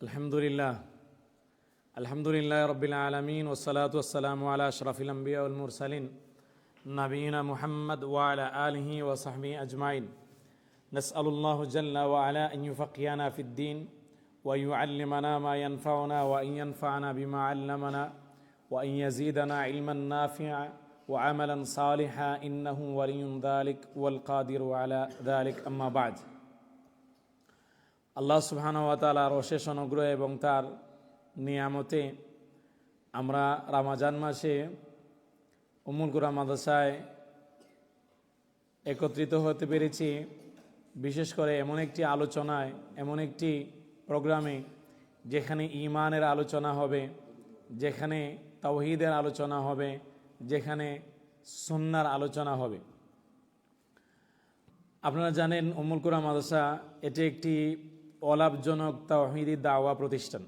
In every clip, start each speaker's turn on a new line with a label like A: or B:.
A: আলহামদুলিল্লাহ আলহামদুলিল্লাহ রব্বিল আলামিন ওয়াসসালাতু ওয়াসসালামু আলা আশরাফিল আম্বিয়া ওয়াল মুরসালিন নবিয়িনা মুহাম্মদ ওয়া আলা আলিহি ওয়া সাহবিহি আজমাইন নাসআলুল্লাহু জাল্লা ওয়া আলা আন ইউফাক্কিহানা ফিদ-দীন ওয়া ইউআল্লিমানা মা ইয়ানফাউনা ওয়া আন ইয়ানফা'না বিমা 'আল্লামানা ওয়া আন ইয়াজিদানা ইলমান নাফি'a ওয়া আমালান সালিহা ইন্নাহু ওয়ালিয়্যুন যালিক ওয়াল কাদিরু আলা যালিক আম্মা বা'দ। আল্লাহ সুবহানাহু ওয়া তাআলার অশেষ অনুগ্রহ এবং তার নিয়ামতে আমরা রমজান মাসে উম্মুল কুরা মাদ্রাসায় একত্রিত হতে পেরেছি, বিশেষ করে এমন একটি আলোচনায়, এমন একটি প্রোগ্রামে যেখানে ঈমানের আলোচনা হবে, যেখানে তাওহীদের আলোচনা হবে, যেখানে সুন্নাহর আলোচনা হবে। আপনারা জানেন উম্মুল কুরা মাদ্রাসা এটি একটি অলাভজনক তাওহীদি দাওয়া প্রতিষ্ঠান।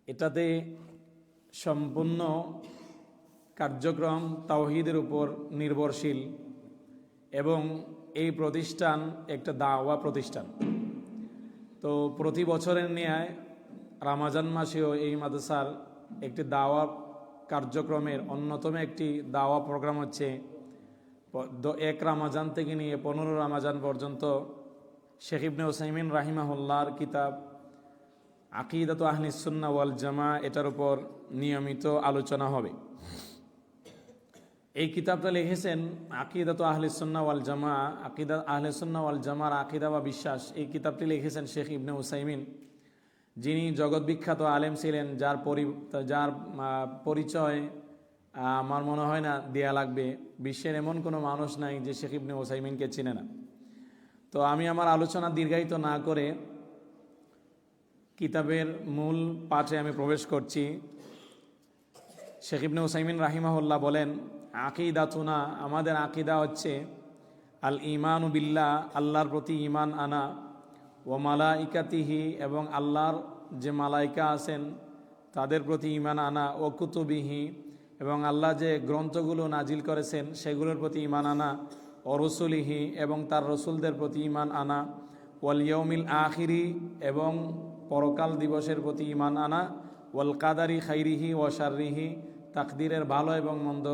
A: এটাতে সম্পূর্ণ কার্যক্রম তাওহীদের উপর নির্ভরশীল এবং এই প্রতিষ্ঠান একটা দাওয়া প্রতিষ্ঠান। তো প্রতি বছরের ন্যায় রমজান মাসেও এই মাদ্রাসার একটি দাওয়া কার্যক্রমের অন্যতম একটি দাওয়া প্রোগ্রাম হচ্ছে 1 রমজান থেকে নিয়ে 15 রমজান পর্যন্ত শেখ ইবনে উসাইমিন রাহিমাহুল্লাহর কিতাব আকিদাতু আহলিস সুন্নাহ ওয়াল জামাআহ এটার উপর নিয়মিত আলোচনা হবে। এই কিতাবটা লিখেছেন আকিদাতু আহলিস সুন্নাহ ওয়াল জামাআহ, আকিদা আহলিস সুন্নাহ ওয়াল জামাআহর আকিদা বা বিশ্বাস। এই কিতাবটি লিখেছেন শেখ ইবনে উসাইমিন, যিনি জগৎ বিখ্যাত আলেম ছিলেন, যার পরিচয় আমার মনে হয় না দেয়া লাগবে। বিশ্বের এমন কোনো মানুষ নাই যে শেখ ইবনে উসাইমিনকে চিনে না। তো আমি আমার আলোচনা দীর্ঘায়িত না করে কিতাবের মূল পাঠে আমি প্রবেশ করছি। শেখ ইবনে উসাইমিন রাহিমাহুল্লাহ বলেন, আকিদাতুনা, আমাদের আকিদা হচ্ছে আল ঈমানু বিল্লাহ, আল্লাহর প্রতি ঈমান আনা, ওয়া মালাইকাতিহি, এবং আল্লাহর যে মালাইকা আছেন তাদের প্রতি ঈমান আনা, ও কুতুবিহি, এবং আল্লাহ যে গ্রন্থগুলো নাজিল করেছেন সেগুলোর প্রতি ঈমান আনা, ও রসুলিহি, এবং তার রসুলদের প্রতি ঈমান আনা, ওয়াল ইয়াউমিল আখিরি, এবং পরকাল দিবসের প্রতি ঈমান আনা, ওয়াল কাদারি খাইরিহি ওয়া শাররিহি, তাকদীরের ভালো এবং মন্দ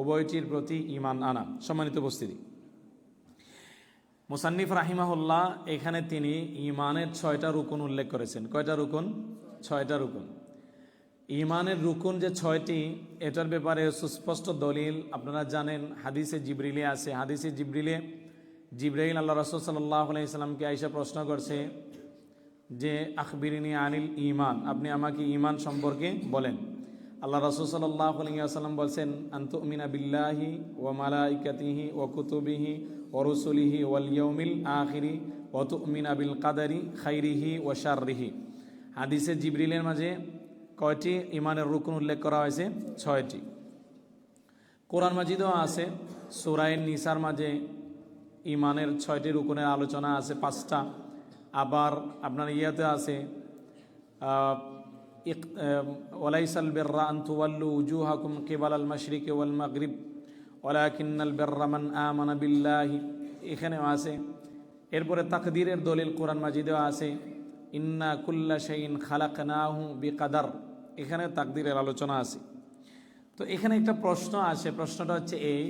A: উভয়টির প্রতি ঈমান আনা। সম্মানিত উপস্থিতি, মুসান্নিফ রাহিমাহুল্লাহ এখানে তিনি ঈমানের 6টা রুকুন উল্লেখ করেছেন। কয়টা রুকুন? 6টা রুকুন। ঈমানের রুকুন যে 6টি, এটার ব্যাপারে সুস্পষ্ট দলিল আপনারা জানেন হাদিসে জিবরিলে আছে। হাদিসে জিবরিলে জিবরাইল আল্লাহ রাসূল সাল্লাল্লাহু আলাইহি সাল্লামকে আয়েশা প্রশ্ন করছে যে আখবিরিনি আনিল ঈমান, আপনি আমাকে ঈমান সম্পর্কে বলেন। আল্লাহ রাসূল সাল্লাল্লাহু আলাইহি ওয়াসাল্লাম বলছেন, আনতুমিনা বিল্লাহি ওয়া মালাইকাতিহি ওয়া কুতুবিহি ওয়া রুসুলিহি ওয়াল ইয়াউমিল আখিরি ওয়া তুমিনা বিল কাদারি খাইরিহি ওয়া শাররিহি। হাদিসে জিবরিলের মাঝে কয়টি ঈমানের রুকুন উল্লেখ করা হয়েছে? 6টি। কোরআন মাজিদেও আছে, সূরা নিসার মাঝে ঈমানের 6টি রুকুনের আলোচনা আছে, 5টা। আবার আপনার ইয়াতে আছে ওয়ালাইসাল বিররা আন তুওয়াল্লু উজুহাকুম কিবালাল মাশরিকি ওয়াল মাগরিব ওয়ালাকিন্নাল বিররা মান আমানা বিল্লাহি, এখানেও আছে। এরপরে তাকদীরের দলিল কোরআন মাজিদেও আছে, ইন্না কুল্লা শাইইন খালাকনাহু বিকাদার, এখানে তাকদীরের আলোচনা আছে। তো এখানে একটা প্রশ্ন আসে, প্রশ্নটা হচ্ছে এই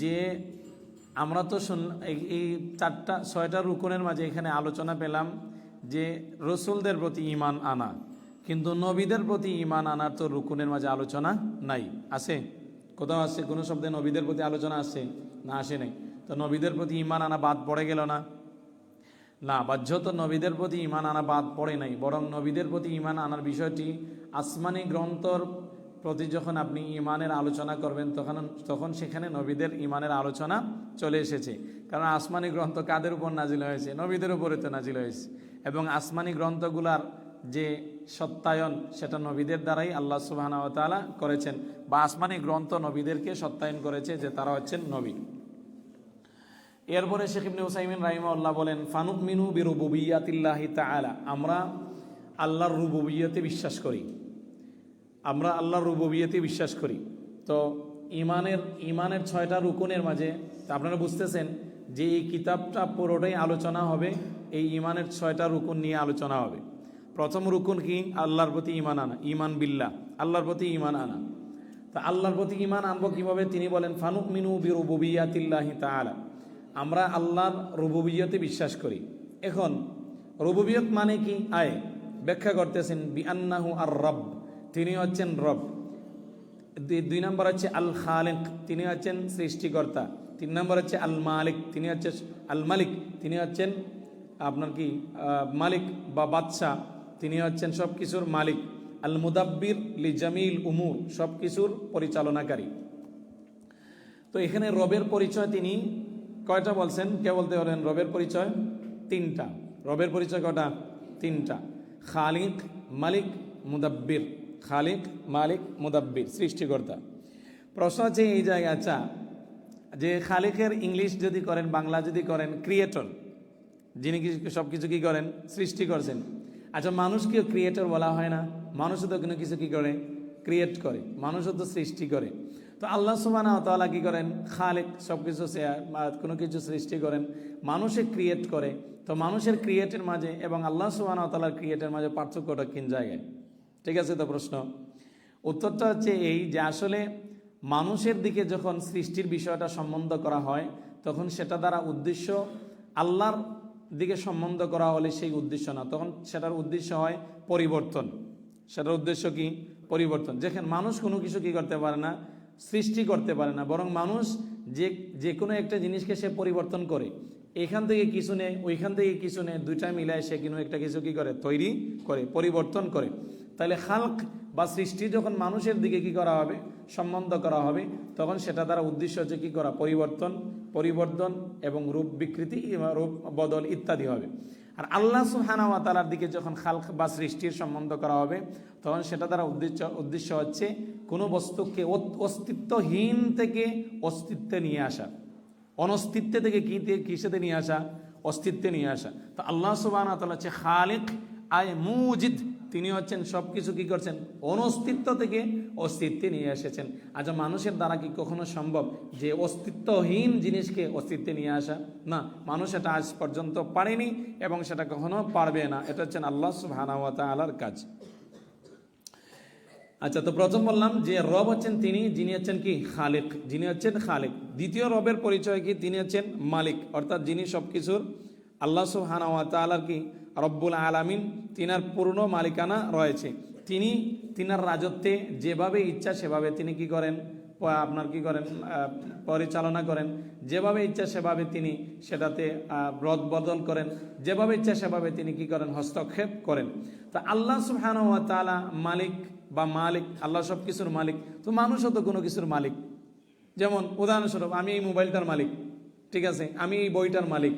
A: যে আমরা তো এই 6টা রুকুনের মাঝে এখানে আলোচনা পেলাম যে রসুলদের প্রতি ঈমান আনা, কিন্তু নবীদের প্রতি ঈমান আনার তো রুকুনের মাঝে আলোচনা নাই। আছে? কোথাও আছে? কোনো শব্দে নবীদের প্রতি আলোচনা আছে? না, আসে নাই। তো নবীদের প্রতি ঈমান আনা বাদ পড়ে গেল না? না, বাহ্যত নবীদের প্রতি ঈমান আনা বাদ পড়ে নাই, বরং নবীদের প্রতি ঈমান আনার বিষয়টি আসমানি গ্রন্থর প্রতি যখন আপনি ঈমানের আলোচনা করবেন তখন সেখানে নবীদের ঈমানের আলোচনা চলে এসেছে। কারণ আসমানি গ্রন্থ কাদের উপর নাজিল হয়েছে? নবীদের উপরে তো নাজিল হয়েছে, এবং আসমানি গ্রন্থগুলার যে সত্যায়ন সেটা নবীদের দ্বারাই আল্লাহ সুবহানাহু ওয়া তাআলা করেছেন, বা আসমানি গ্রন্থ নবীদেরকে সত্যায়ন করেছে যে তারা হচ্ছেন নবী। এরপরে শেখ ইবনে উসাইমিন রাহিমাহুল্লাহ বলেন, ফানুমিনু বিরুবুবিয়াতিল্লাহি তাআলা, আমরা আল্লাহর রুবুবিয়তে বিশ্বাস করি, আমরা আল্লাহর রুবুবিয়তে বিশ্বাস করি। তো ঈমানের 6টা রুকুনের মাঝে আপনারা বুঝতেছেন যে এই কিতাবটা পুরোটাই আলোচনা হবে এই ইমানের 6টা রুকুন নিয়ে আলোচনা হবে। প্রথম রুকুন কি? আল্লাহর প্রতি ইমান আনা, ইমান বিল্লাহ, আল্লাহর প্রতি ইমান আনা। তা আল্লাহর প্রতি ইমান আনবো কিভাবে? তিনি বলেন ফানুমিনু বিরুবুবিয়াতিল্লাহি তাআলা, আমরা আল্লাহর রুবুবিয়তে বিশ্বাস করি। এখন রুবুবিয়ত মানে কি? ব্যাখ্যা করতেছেন বিআন্নাহু আর রব, তিনি হচ্ছেন রব। 2 নম্বর হচ্ছে আল খালিক, তিনি হচ্ছেন সৃষ্টিকর্তা। 3 নম্বর হচ্ছে আল মালিক, তিনি হচ্ছেন আল মালিক, তিনি হচ্ছেন আপনার কি মালিক বা বাদশাহ, তিনি হচ্ছেন সব কিছুর মালিক। আল মুদাব্বির লি জামিল উমুর, সব কিছুর পরিচালনাকারী। তো এখানে রবের পরিচয় তিনি কয়টা বলছেন? কে বলতে পারেন রবের পরিচয়? 3টা। রবের পরিচয় কয়টা? 3টা। খালিক, মালিক, মুদাব্বির। খালিক, মালিক, মুদাব্বির, সৃষ্টিকর্তা। প্রশ্ন হচ্ছে এই জায়গায়, আচ্ছা, যে খালিকের ইংলিশ যদি করেন, বাংলা যদি করেন ক্রিয়েটর, যিনি সব কিছু কি করেন? সৃষ্টি করছেন। আচ্ছা, মানুষকেও ক্রিয়েটর বলা হয় না? মানুষও তো কোনো কিছু কি করে? ক্রিয়েট করে। মানুষও তো সৃষ্টি করে। তো আল্লাহ সুবহানাহু ওয়া তাআলা কি করেন? খালিক, সব কিছু কোনো কিছু সৃষ্টি করেন, মানুষে ক্রিয়েট করে। তো মানুষের ক্রিয়েটের মাঝে এবং আল্লাহ সুবহানাহু ওয়া তাআলার ক্রিয়েটের মাঝে পার্থক্যটা কোন জায়গায়? ঠিক আছে, তো প্রশ্ন উত্তরটা হচ্ছে এই যে আসলে মানুষের দিকে যখন সৃষ্টির বিষয়টা সম্বন্ধ করা হয় তখন সেটা দ্বারা উদ্দেশ্য আল্লাহর দিকে সম্বন্ধ করা হলে সেই উদ্দেশ্য না, তখন সেটার উদ্দেশ্য হয় পরিবর্তন। সেটার উদ্দেশ্য কি? পরিবর্তন। যেখানে মানুষ কোনো কিছু কি করতে পারে না? সৃষ্টি করতে পারে না, বরং মানুষ যে কোনো একটা জিনিসকে সে পরিবর্তন করে। এখান থেকে কিছু নেয়, ওইখান থেকে কিছু নেয়, দুইটা মিলায় সে কোনো একটা কিছু কি করে? তৈরি করে, পরিবর্তন করে। তাহলে খালক বা সৃষ্টি যখন মানুষের দিকে কি করা হবে? সম্বন্ধ করা হবে, তখন সেটা দ্বারা উদ্দেশ্য হচ্ছে কি করা? পরিবর্তন এবং রূপ বিকৃতি, রূপ বদল ইত্যাদি হবে। আর আল্লাহ সুবহানাহু ওয়া তাআলার দিকে যখন খালক বা সৃষ্টির সম্বন্ধ করা হবে তখন সেটা দ্বারা উদ্দেশ্য হচ্ছে কোনো বস্তুকে অস্তিত্বহীন থেকে অস্তিত্বে নিয়ে আসা, অনস্তিত্ব থেকে কিসেতে নিয়ে আসা? অস্তিত্বে নিয়ে আসা। তো আল্লাহ সুবহানাহু ওয়া তাআলা হচ্ছে খালিক মুজিদ, তিনি হচ্ছেন সব কিছু কি করছেন? অনস্তিত্ব থেকে অস্তিত্বে নিয়ে এসেছেন। আচ্ছা, মানুষের দ্বারা কি কখনো সম্ভব যে অস্তিত্বহীন জিনিসকে অস্তিত্বে নিয়ে আসা? না, মানুষ এটা আজ পর্যন্ত পারেনি এবং সেটা কখনো পারবে না। এটা হচ্ছেন আল্লাহ সুবহানাহু ওয়া তাআলার কাজ। আচ্ছা, তো প্রথম বললাম যে রব হচ্ছেন তিনি, যিনি হচ্ছেন কি? খালিক, যিনি হচ্ছেন খালিক। দ্বিতীয় রবের পরিচয় কি? তিনি হচ্ছেন মালিক, অর্থাৎ যিনি সব কিছুর। আল্লাহ সুবহানাহু ওয়া তাআলার কি? রব্বুল আলামিন, তিনার পূর্ণ মালিকানা রয়েছে। তিনি তিনার রাজত্বে যেভাবে ইচ্ছা সেভাবে তিনি কি করেন? আপনার কি করেন? পরিচালনা করেন। যেভাবে ইচ্ছা সেভাবে তিনি সেটাতে রদ বদল করেন, যেভাবে ইচ্ছা সেভাবে তিনি কি করেন? হস্তক্ষেপ করেন। তো আল্লাহ সুবহানাহু ওয়া তাআলা মালিক বা মালিক, আল্লাহ সব কিছুর মালিক। তো মানুষও তো কোনো কিছুর মালিক। যেমন উদাহরণস্বরূপ আমি এই মোবাইলটার মালিক, ঠিক আছে, আমি এই বইটার মালিক,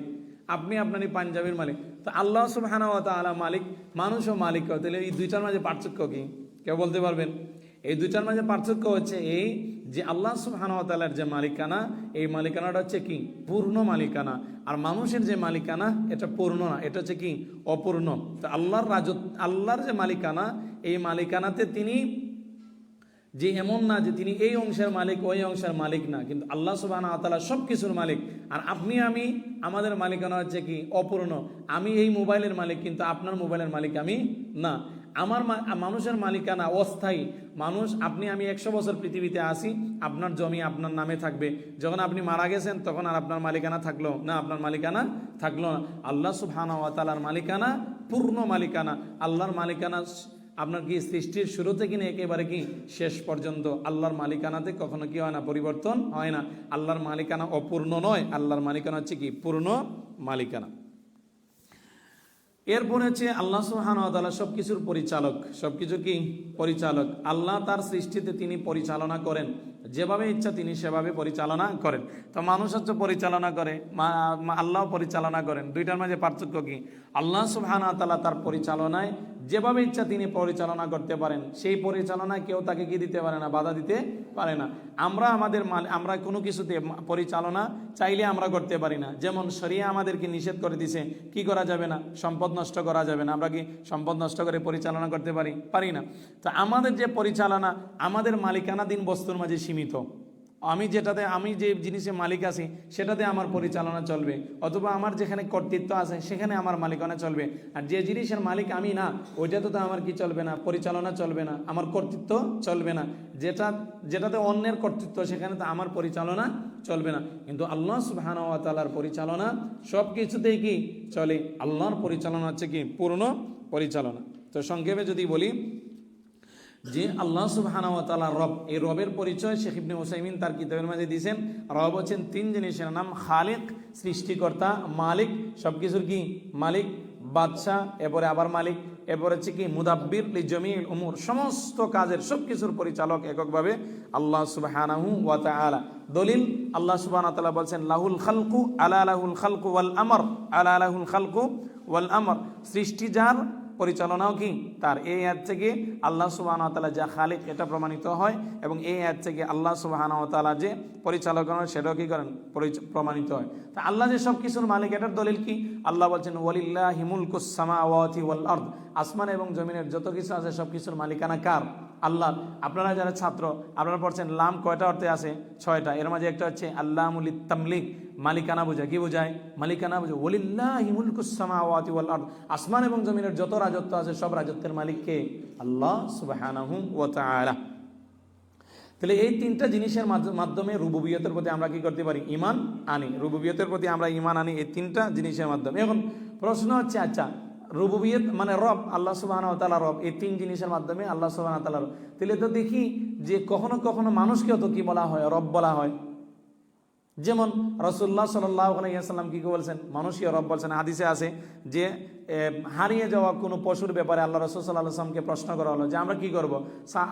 A: আপনি আপনার এই পাঞ্জাবির মালিক। তো আল্লাহ সুবহানাহু ওয়া তাআলা মালিক, মানুষও মালিক। তাহলে এই দুইটার মাঝে পার্থক্য কি? কেউ বলতে পারবেন? এই দুইটার মাঝে পার্থক্য হচ্ছে এই যে আল্লাহ সুবহানাহু ওয়া তাআলার যে মালিকানা, এই মালিকানাটা হচ্ছে কি? পূর্ণ মালিকানা। আর মানুষের যে মালিকানা এটা পূর্ণ না, এটা হচ্ছে কি? অপূর্ণ। তো আল্লাহর যে মালিকানা, এই মালিকানাতে তিনি যে এমন না যে তিনি এই অংশের মালিক ওই অংশের মালিক না, কিন্তু আল্লাহ সুবহানাহু ওয়া তাআলা সব কিছুর মালিক। আর আমি আমাদের মালিকানা হচ্ছে কি? অপূর্ণ। আমি এই মোবাইলের মালিক, কিন্তু আপনার মোবাইলের মালিক আমি না। মানুষের মালিকানা অস্থায়ী। আমি 100 বছর পৃথিবীতে আসি, আপনার জমি আপনার নামে থাকবে। যখন আপনি মারা গেছেন তখন আর আপনার মালিকানা থাকলো না, আপনার মালিকানা থাকলো না। আল্লাহ সুবহানাহু ওয়া তাআলার মালিকানা পূর্ণ মালিকানা। আল্লাহর মালিকানা আপনার কি? সৃষ্টির শুরু থেকে নিয়ে একেবারে কি শেষ পর্যন্ত আল্লাহর মালিকানাতে কখনো কি হয় না? পরিবর্তন হয় না। আল্লাহর মালিকানা অপূর্ণ নয়, আল্লাহর মালিকানা হচ্ছে কি? পূর্ণ মালিকানা। এরপরে হচ্ছে আল্লাহ সুবহানাহু ওয়া তাআলা সবকিছুর পরিচালক। সবকিছু কি? পরিচালক। আল্লাহ তার সৃষ্টিতে তিনি পরিচালনা করেন, যেভাবে ইচ্ছা তিনি সেভাবে পরিচালনা করেন। তো মানুষ হচ্ছে পরিচালনা করে, আল্লাহ পরিচালনা করেন। দুইটার মাঝে পার্থক্য কি? আল্লাহ সুবহানাহু ওয়া তাআলা তার পরিচালনায় যেভাবে ইচ্ছা তিনি পরিচালনা করতে পারেন, সেই পরিচালনায় কেউ তাকে কি দিতে পারে না? বাধা দিতে পারে না। আমরা কোনো কিছুতে পরিচালনা চাইলে আমরা করতে পারি না। যেমন শরিয়া আমাদেরকে নিষেধ করে দিছে, কি করা যাবে না? সম্পদ নষ্ট করা যাবে না। আমরা কি সম্পদ নষ্ট করে পরিচালনা করতে পারি না। তো আমাদের যে পরিচালনা আমাদের মালিকানাধীন বস্তুর মাঝে সীমিত, আমি যে জিনিসের মালিক আছি সেটাতে আমার পরিচালনা চলবে, অথবা আমার যেখানে কর্তৃত্ব আছে সেখানে আমার মালিকানা চলবে। আর যে জিনিসের মালিক আমি না, ওইটাতে তো আমার কি চলবে না, পরিচালনা চলবে না, আমার কর্তৃত্ব চলবে না। যেটাতে অন্যের কর্তৃত্ব সেখানে তো আমার পরিচালনা চলবে না। কিন্তু আল্লাহ সুবহানাহু ওয়া তাআলার পরিচালনা সব কিছুতেই কি চলে, আল্লাহর পরিচালনা হচ্ছে কি পূর্ণ পরিচালনা। তো সংক্ষেপে যদি বলি যে আল্লাহ সুবহানাহু ওয়া তাআলা রব, এই রবের পরিচয় শেখ ইবনে উসাইমিন তার কিতাবের মাঝে দিয়েছেন। রব হচ্ছেন তিন জিনিসের নাম: খালিক সৃষ্টিকর্তা, মালিক সব কিছুর কি মালিক, বাদশাহ, এরপরে আবার মালিক, এরপরে হচ্ছে কি মুদাব্বির লিজামিল উমুর, সমস্ত কাজের সব কিছুর পরিচালক এককভাবে আল্লাহ সুবহানাহু ওয়া তাআলা। দলিল আল্লাহ সুবহানাহু ওয়া তাআলা বলছেন লাহুল খালকু আলা লাহুল খালকু ওয়াল আমর, আলা লাহুল খালকু ওয়াল আমর, সৃষ্টি যার, পরিচালনাও কি তার। এই আয়াত থেকে আল্লাহ সুবহানাহু ওয়া তাআলা যা খালিক এটা প্রমাণিত হয়, এবং এই আয়াত থেকে আল্লাহ সুবহানাহু ওয়া তাআলা যে পরিচালক সেটাও কি করেন প্রমাণিত হয়। তা আল্লাহ যে সব কিছুর মালিক এটার দলিল কি? আল্লাহ বলছেন ওয়ালিল্লাহি মুলকুস সামাওয়াতি ওয়াল আরদ, আসমান এবং জমিনের যত কিছু আছে সব কিছুর মালিকানা কার? আল্লাহ। আপনারা যারা ছাত্র আপনারা পড়ছেন লাম কয়টা অর্থে আছে? 6টা। এর মাঝে একটা হচ্ছে আল্লামুল তামলিক, মালিকানা বোঝায়। কি বোঝায়? মালিকানা বোঝায়। ওয়ালিল্লাহি মুলকুস সামাওয়াতি ওয়াল আরদ, আসমান এবং জমিনের যত রাজত্ব আছে সব রাজত্বের মালিক কে? আল্লাহ সুবহানাহু ওয়া তাআলা। তাহলে এই তিনটা জিনিসের মাধ্যমে রুবুবিয়তের প্রতি আমরা কি করতে পারি? ঈমান আনি। রুবুবিয়তের প্রতি আমরা ঈমান আনি এই তিনটা জিনিসের মাধ্যমে। এখন প্রশ্ন হচ্ছে, আচ্ছা রুবুবিয়ত মানে রব, আল্লাহ সুবহানাহু ওয়া তাআলা রব, এই তিন জিনিসের মাধ্যমে আল্লাহ সুবহানাহু ওয়া তাআলা রব। তাহলে তো দেখি যে কখনো কখনো মানুষকেও তো কি বলা হয়? রব বলা হয়। যেমন রাসূলুল্লাহ সাল্লাল্লাহু আলাইহি ওয়াসাল্লাম কি বলছেন? মানুষকে রব বলছেন। হাদিসে আছে যে হারিয়ে যাওয়া কোনো পশুর ব্যাপারে আল্লাহ রাসূল সাল্লাল্লাহু আলাইহি ওয়াসাল্লামকে প্রশ্ন করা হলো যে আমরা কি করব?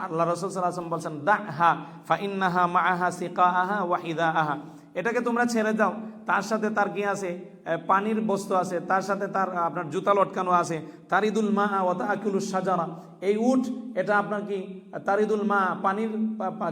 A: আল্লাহ রাসূল সাল্লাল্লাহু আলাইহি ওয়াসাল্লাম বলছেন দাহা ফা ইন্নাহা মাআহা সিকাআহা ওয়া হিদাআহা, এটাকে তোমরা ছেড়ে দাও, তার সাথে তার কি আছে? পানির বস্তু আছে, তার সাথে তার আপনার জুতা লটকানো আছে। তারিদুল মা ওয়া তাআকুলুশ শাজারা, এই উট এটা আপনার কি তারিদুল মা, পানির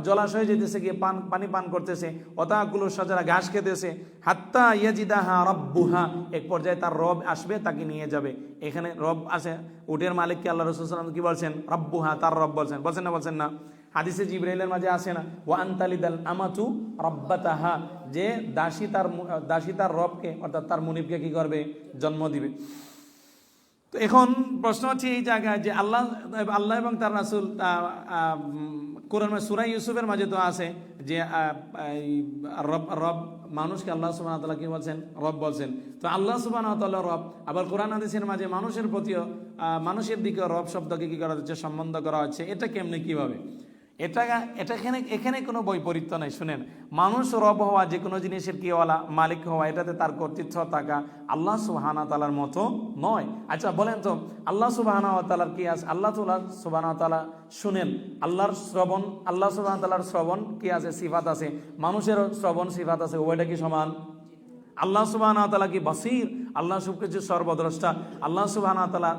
A: জলাশয়ে যেতেছে, গিয়ে পানি পান করতেছে। ওয়া তাআকুলুশ শাজারা, ঘাস খেতেছে। হাত্তা ইয়াজিদাহা রাব্বুহা, এক পর্যায়ে তার রব আসবে তাকে নিয়ে যাবে। এখানে রব আছে, উটের মালিককে আল্লাহ রাসূল সাল্লাল্লাহু আলাইহি ওয়াসাল্লাম কি বলছেন? রাব্বুহা, তার রব বলছেন। বলছেন না? বলছেন না? হাদিসে জিবরাইলের মাঝে আসে না ওয়া আনতালিদাল আমাতু রাব্বাতাহা, যে দাসী তার রবকে অর্থাৎ তার মুনিবকে কি করবে? জন্ম দিবে। তো এখন প্রশ্ন হচ্ছে এই জায়গায় যে আল্লাহ এবং তার রাসূল কোরআন সূরা ইউসুফের মাঝে তো আছে যে রব মানুষকে আল্লাহ সুবহানাহু ওয়া তাআলা কি বলছেন? রব বলছেন। তো আল্লাহ সুবহানাহু ওয়া তাআলা রব, আবার কোরআন হাদিসের মাঝে মানুষের প্রতিও মানুষের দিকে রব শব্দকে কি করা হচ্ছে? সম্বন্ধ করা হচ্ছে। এটা কেমনে, কিভাবে? এখানে কোনো বৈপরীত্য নাই। শুনেন, মানুষ রব হওয়া, যে কোনো জিনিসের কি হওয়া, মালিক হওয়া, এটাতে তার কর্তৃত্ব থাকা আল্লাহ সুবহানাহু ওয়া তাআলার মতো নয়। আচ্ছা বলেন তো আল্লাহ সুবহানাহু ওয়া তাআলার কি আছে? আল্লাহ সুবহানাহু ওয়া তাআলা শুনেন, আল্লাহর শ্রবণ, আল্লাহ সুবহানাহু ওয়া তাআলার শ্রবণ কি আছে? সিফাত আছে। মানুষেরও শ্রবণ সিফাত আছে। ওইটা কি সমান? আল্লাহ সুবহানাহু ওয়া তাআলা কি বাসীর? আল্লাহ সবকিছু সর্বদ্রষ্টা। আল্লাহ সুবহানাহু ওয়া তাআলা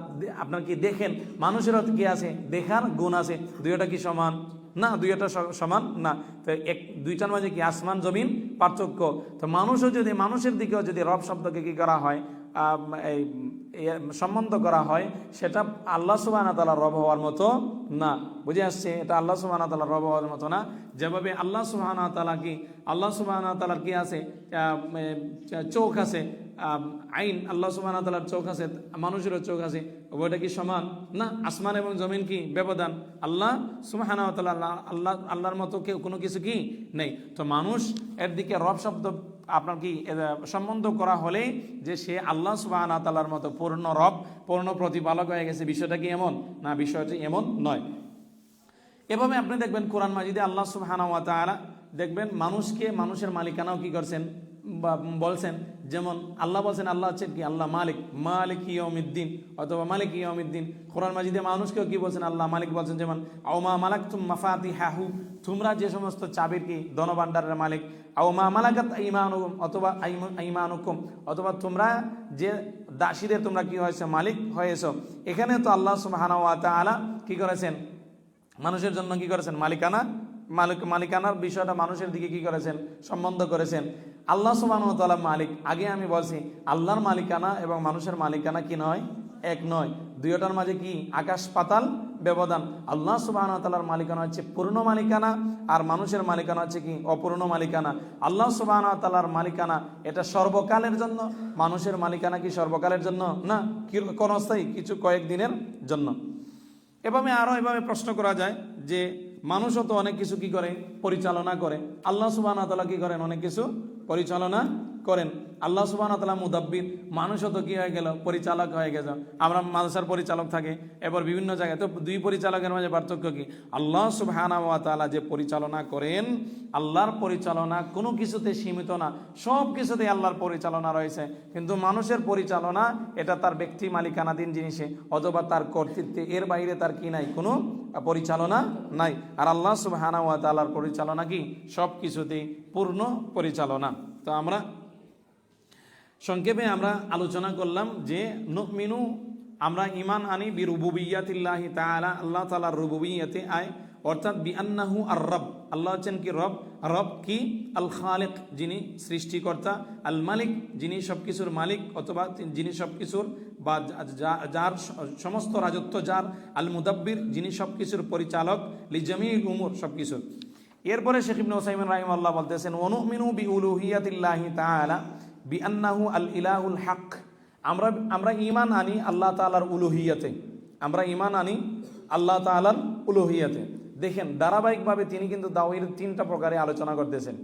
A: আপনার কি দেখেন? মানুষেরও কি আছে? দেখার গুণ আছে। দুইটা কি সমান? না, দুইটা সমান না। তো দুইটার মাঝে কি আসমান জমিন পার্থক্য। তো মানুষও যদি, মানুষের দিকেও যদি রব শব্দকে কি করা হয়, সম্বন্ধ করা হয়, সেটা আল্লাহ সুবহানাহু ওয়া তাআলার রব হওয়ার মতো না। বুঝে আসছে? এটা আল্লাহ সুবহানাহু ওয়া তাআলার রব হওয়ার মতো না। যেভাবে আল্লাহ সুবহানাহু ওয়া তাআলা কি, আল্লাহ সুবহানাহু ওয়া তাআলার কি আছে? চোখ আছে, আইন, আল্লাহ সুবহানাহু ওয়া তাআলার চোখ আছে, মানুষেরও চোখ আছে। ওইটা কি সমান? না। আসমান এবং জমিন কি ব্যবধান। আল্লাহ সুবহানাহু ওয়া তাআলা আল্লাহর মতো কেউ কোনো কিছু কি নেই। তো মানুষ এর দিকে রব শব্দ আপনার কি সম্বন্ধ করা হলে যে সে আল্লাহ সুবহানাহু ওয়া তাআলার মতো পূর্ণ রব, পূর্ণ প্রতিপালক হয়ে গেছে। বিষয়টা কি এমন না? বিষয়টি এমন নয়। এভাবে আপনি দেখবেন কোরআন মাজিদে আল্লাহ সুবহানাহু ওয়া তাআলা দেখবেন মানুষকে, মানুষের মালিকানাও কি করছেন বলছেন। যেমন আল্লাহ বলছেন, আল্লাহ হচ্ছেন কি? আল্লাহ মালিক, মালিক ইয়াউমিদ্দিন, অথবা মালিক ইয়াউমিদ্দিন। কোরআন মাজিদে মানুষকেও কি বলছেন? আল্লাহ মালিক বলছেন। যেমন আওমা মালাকতুম মাফাতিহাহু, তোমরা যে সমস্ত চাবির কি ধনভাণ্ডারের মালিক। আওমা মালাকাত আইমানুকুম, অথবা আইমানুকুম, অথবা তোমরা যে দাসীদের তোমরা কি হয়েছে? মালিক হয়েছো। এখানে তো আল্লাহ সুবহানাহু ওয়া তাআলা কি করেছেন? মানুষের জন্য কি করেছেন? মালিকানার বিষয়টা মানুষের দিকে কি করেছেন? সম্বন্ধ করেছেন। আল্লাহ সুবহানাহু ওয়া তাআলা মালিক। আগে আমি বলছি আল্লাহর মালিকানা এবং মানুষের মালিকানা কি নয়? এক নয়। দুইটার মাঝে কি আকাশ পাতাল ব্যবধান। আল্লাহ সুবহানাহু ওয়া তাআলার মালিকানা হচ্ছে পূর্ণ মালিকানা, আর মানুষের মালিকানা হচ্ছে কি অপূর্ণ মালিকানা। আল্লাহ সুবহানাহু ওয়া তাআলার মালিকানা এটা সর্বকালের জন্য, মানুষের মালিকানা কি সর্বকালের জন্য না, ক্ষণস্থায়ী, কিছু কয়েকদিনের জন্য। এভাবে প্রশ্ন করা যায় যে মানুষও তো অনেক কিছু কি করে পরিচালনা করে, আল্লাহ সুবহানাহু ওয়া তাআলা কি করেন অনেক কিছু পরিচালনা করেন। আল্লাহ সুবহানাহু ওয়া তাআলা মুদাব্বির, মানুষও তো কি হয়ে গেল পরিচালক হয়ে গেছে। আমরা মাদ্রাসার পরিচালক থাকে, এবার বিভিন্ন জায়গায়, তো দুই পরিচালকের মাঝে পার্থক্য কি? আল্লাহ সুবহানাহু ওয়া তাআলা যে পরিচালনা করেন, আল্লাহর পরিচালনা কোনো কিছুতে সীমিত না, সব কিছুতে আল্লাহর পরিচালনা রয়েছে। কিন্তু মানুষের পরিচালনা এটা তার ব্যক্তি মালিকানাধীন জিনিসে অথবা তার কর্তৃত্বে, এর বাইরে তার কি নাই, কোনো পরিচালনা নাই। আর আল্লাহ সুবহানাহু ওয়া তাআলার পরিচালনা কি সব কিছুতেই পূর্ণ পরিচালনা। তো আমরা সংক্ষেপে আমরা আলোচনা করলাম যে নুমিনু, আমরা ঈমান আনি বিরুবুবিয়্যাতিল্লাহি তাআলা, আল্লাহ তাআলার রুবুবিয়্যাতে আয়, অর্থাৎ বিআন্নাহু আর রব, আল্লাহ হচ্ছেন কি রব। রব কি? আল খালিক, যিনি সৃষ্টিকর্তা, আল মালিক, যিনি সবকিছুর মালিক অথবা যিনি সবকিছুর বা যার সমস্ত রাজত্ব যার, আল মুদাব্বির, যিনি সবকিছুর পরিচালক, লিজামিল উমুর, সবকিছুর। এরপরে শেখ ইবনে উসাইমিন রাহিমাহুল্লাহ বলতেছেন ওয়ানুমিনু বিউলুহিয়াতিল্লাহি তাআলা বিআন্নাহু আল ইলাহুল হক, আমরা ঈমান আনি আল্লাহ তাআলার উলুহিয়াতে, আমরা ঈমান আনি আল্লাহ তাআলার উলুহিয়াতে। দেখেন ধারাবাহিকভাবে তিনি কিন্তু তাওহীদের তিনটা প্রকারে আলোচনা করতেছেন।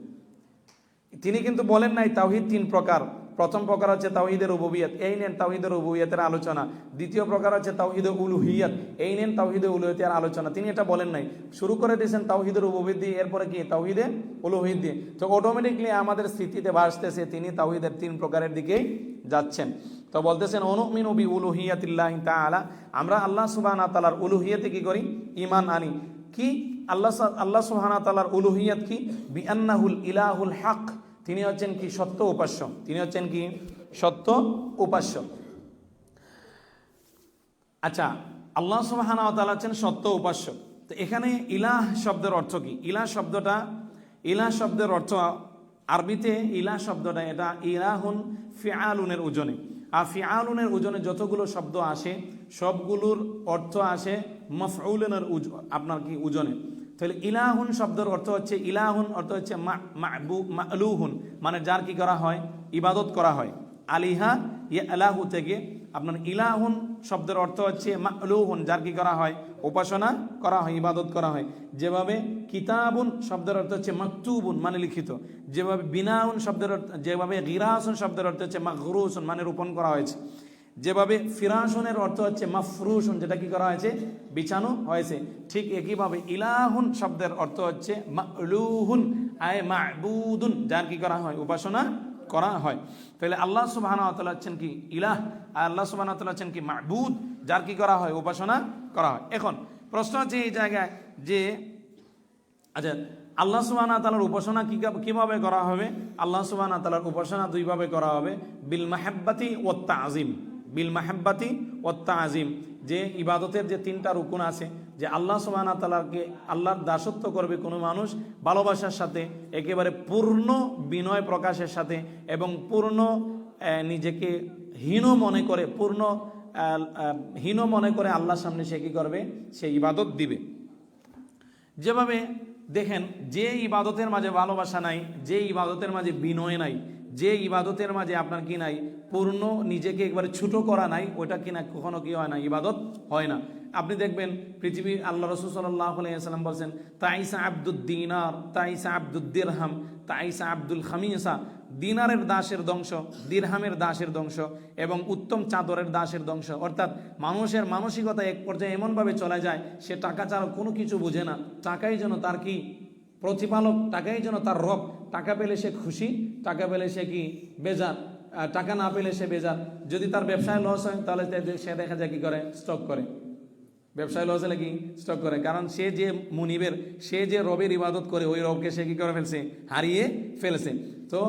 A: তিনি কিন্তু বলেন নাই তাওহীদ তিন প্রকার। প্রথম প্রকার হচ্ছে তাওহীদের রুবুবিয়ত, এই নেন তাওহীদের রুবুবিয়তের আলোচনা। দ্বিতীয় প্রকার হচ্ছে তাওহীদের উলুহিয়ত, এই নেন তাওহীদের উলুহিয়তের আলোচনা। তিনি এটা বলেন নাই, শুরু করে দিয়েছেন তাওহীদের রুবুবিয়ত দিয়ে, এরপরে কি তাওহীদের উলুহিয়ত দিয়ে। তো অটোমেটিকলি আমাদের স্মৃতিতে ভাসতেছে তিনি তাওহীদের তিন প্রকারের দিকেই যাচ্ছেন। তো বলতেছেন অনুমিনু বিউলুহিয়াতিল্লাহি তাআলা, আমরা আল্লাহ সুবহানাহু ওয়া তাআলার উলুহিয়তে কি করি? ঈমান আনি। কি আল্লাহ সুবহানাহু ওয়া তাআলার উলুহিয়ত কি? বিআন্নাহুল ইলাহুল হক, তিনি হচ্ছেন কি সত্য উপাস্য, তিনি হচ্ছেন কি সত্য উপাস্য। আচ্ছা, আল্লাহ সুবহানাহু ওয়া তাআলা হচ্ছেন সত্য উপাস্য। তো এখানে ইলাহ শব্দের অর্থ কি? ইলাহ শব্দের অর্থ আরবিতে ইলাহ শব্দটা এটা ইলাহুন ফিআলুনের ওজনে। আর ফিআলুনের ওজনে যতগুলো শব্দ আসে সবগুলোর অর্থ আসে মাফউলুনের আপনার কি ওজনে। তাহলে ইলাহুন শব্দের অর্থ হচ্ছে, ইলাহুন অর্থ হচ্ছে মা'লুহুন, মানে যার কি করা হয়? ইবাদত করা হয়। আলিহা ইয়ালাহু থেকে আপনার ইলাহুন শব্দের অর্থ হচ্ছে মা'লুহুন, যার কি করা হয়? উপাসনা করা হয়, ইবাদত করা হয়। যেভাবে কিতাবুন শব্দের অর্থ হচ্ছে মাকতুবুন, মানে লিখিত। যেভাবে বিনাউন শব্দের অর্থ, যেভাবে গিরাসুন শব্দের অর্থ হচ্ছে মাগরুসুন, মানে রোপণ করা হয়েছে। যেভাবে ফিরাসনের অর্থ হচ্ছে মাফরুসুন, যেটা কি করা হয়েছে? বিছানো হয়েছে। ঠিক একইভাবে ইলাহুন শব্দের অর্থ হচ্ছে মা'লুহুন আয় মা'বুদুন, যার কি করা হয়? উপাসনা করা হয়। তাহলে আল্লাহ সুবহানাহু ওয়া তাআলা হচ্ছেন কি ইলাহ, আর আল্লাহ সুবহানাহু ওয়া তাআলা হচ্ছেন কি মা'বুদ, যার কি করা হয়? উপাসনা করা হয়। এখন প্রশ্ন হচ্ছে এই জায়গায় যে আচ্ছা, আল্লাহ সুবহানাহু ওয়া তাআলার উপাসনা কিভাবে করা হবে? আল্লাহ সুবহানাহু ওয়া তাআলার উপাসনা দুইভাবে করা হবে, বিল মাহাব্বাতি ওয়াত তা'যিম। বিল মাহাব্বাতি ওয়াত তা'যিম, যে ইবাদতের যে তিনটা রুকুন আছে, যে আল্লাহ সুবহানাহু ওয়া তাআলাকে আল্লাহর দাসত্ব করবে কোনো মানুষ ভালোবাসার সাথে, একেবারে পূর্ণ বিনয় প্রকাশের সাথে, এবং পূর্ণ নিজেকে হীন মনে করে আল্লাহর সামনে সে কি করবে? সে ইবাদত দিবে। যেভাবে দেখেন, যে ইবাদতের মাঝে ভালোবাসা নাই, যে ইবাদতের মাঝে বিনয় নাই, যে ইবাদতের মাঝে আপনার কি নাই, পূর্ণ নিজেকে একবারে ছোট করা নাই, ওটা কিনা কখনো কি হয় না? ইবাদত হয় না। আপনি দেখবেন পৃথিবীর আল্লাহ রাসূল সাল্লাল্লাহু আলাইহি ওয়াসাল্লাম বলছেন তাইসা আব্দুদ দিনার, তাইসা আব্দুদ দিরহাম, তাইসা আব্দুল খামিসা। দিনারের দাসের ধ্বংস, দিরহামের দাসের ধ্বংস, এবং উত্তম চাদরের দাসের ধ্বংস। অর্থাৎ মানুষের মানসিকতা এক পর্যায়ে এমনভাবে চলে যায়, সে টাকা ছাড়া কোনো কিছু বুঝে না। টাকাই যেন তার কি প্রতিপালক, টাকাই যেন তার রব। টাকা পেলে সে খুশি, টাকা পেলে সে কি বেজার, টাকা না পেলে সে বেজার। যদি তার ব্যবসায় লস হয় তাহলে সে দেখা যায় কি করে? স্টক করে। ব্যবসায় লস হলে কি? স্টক করে। কারণ সে যে মুনিবের, সে যে রবের ইবাদত করে, ওই রবকে সে কি করে ফেলছে? হারিয়ে ফেলছে। তো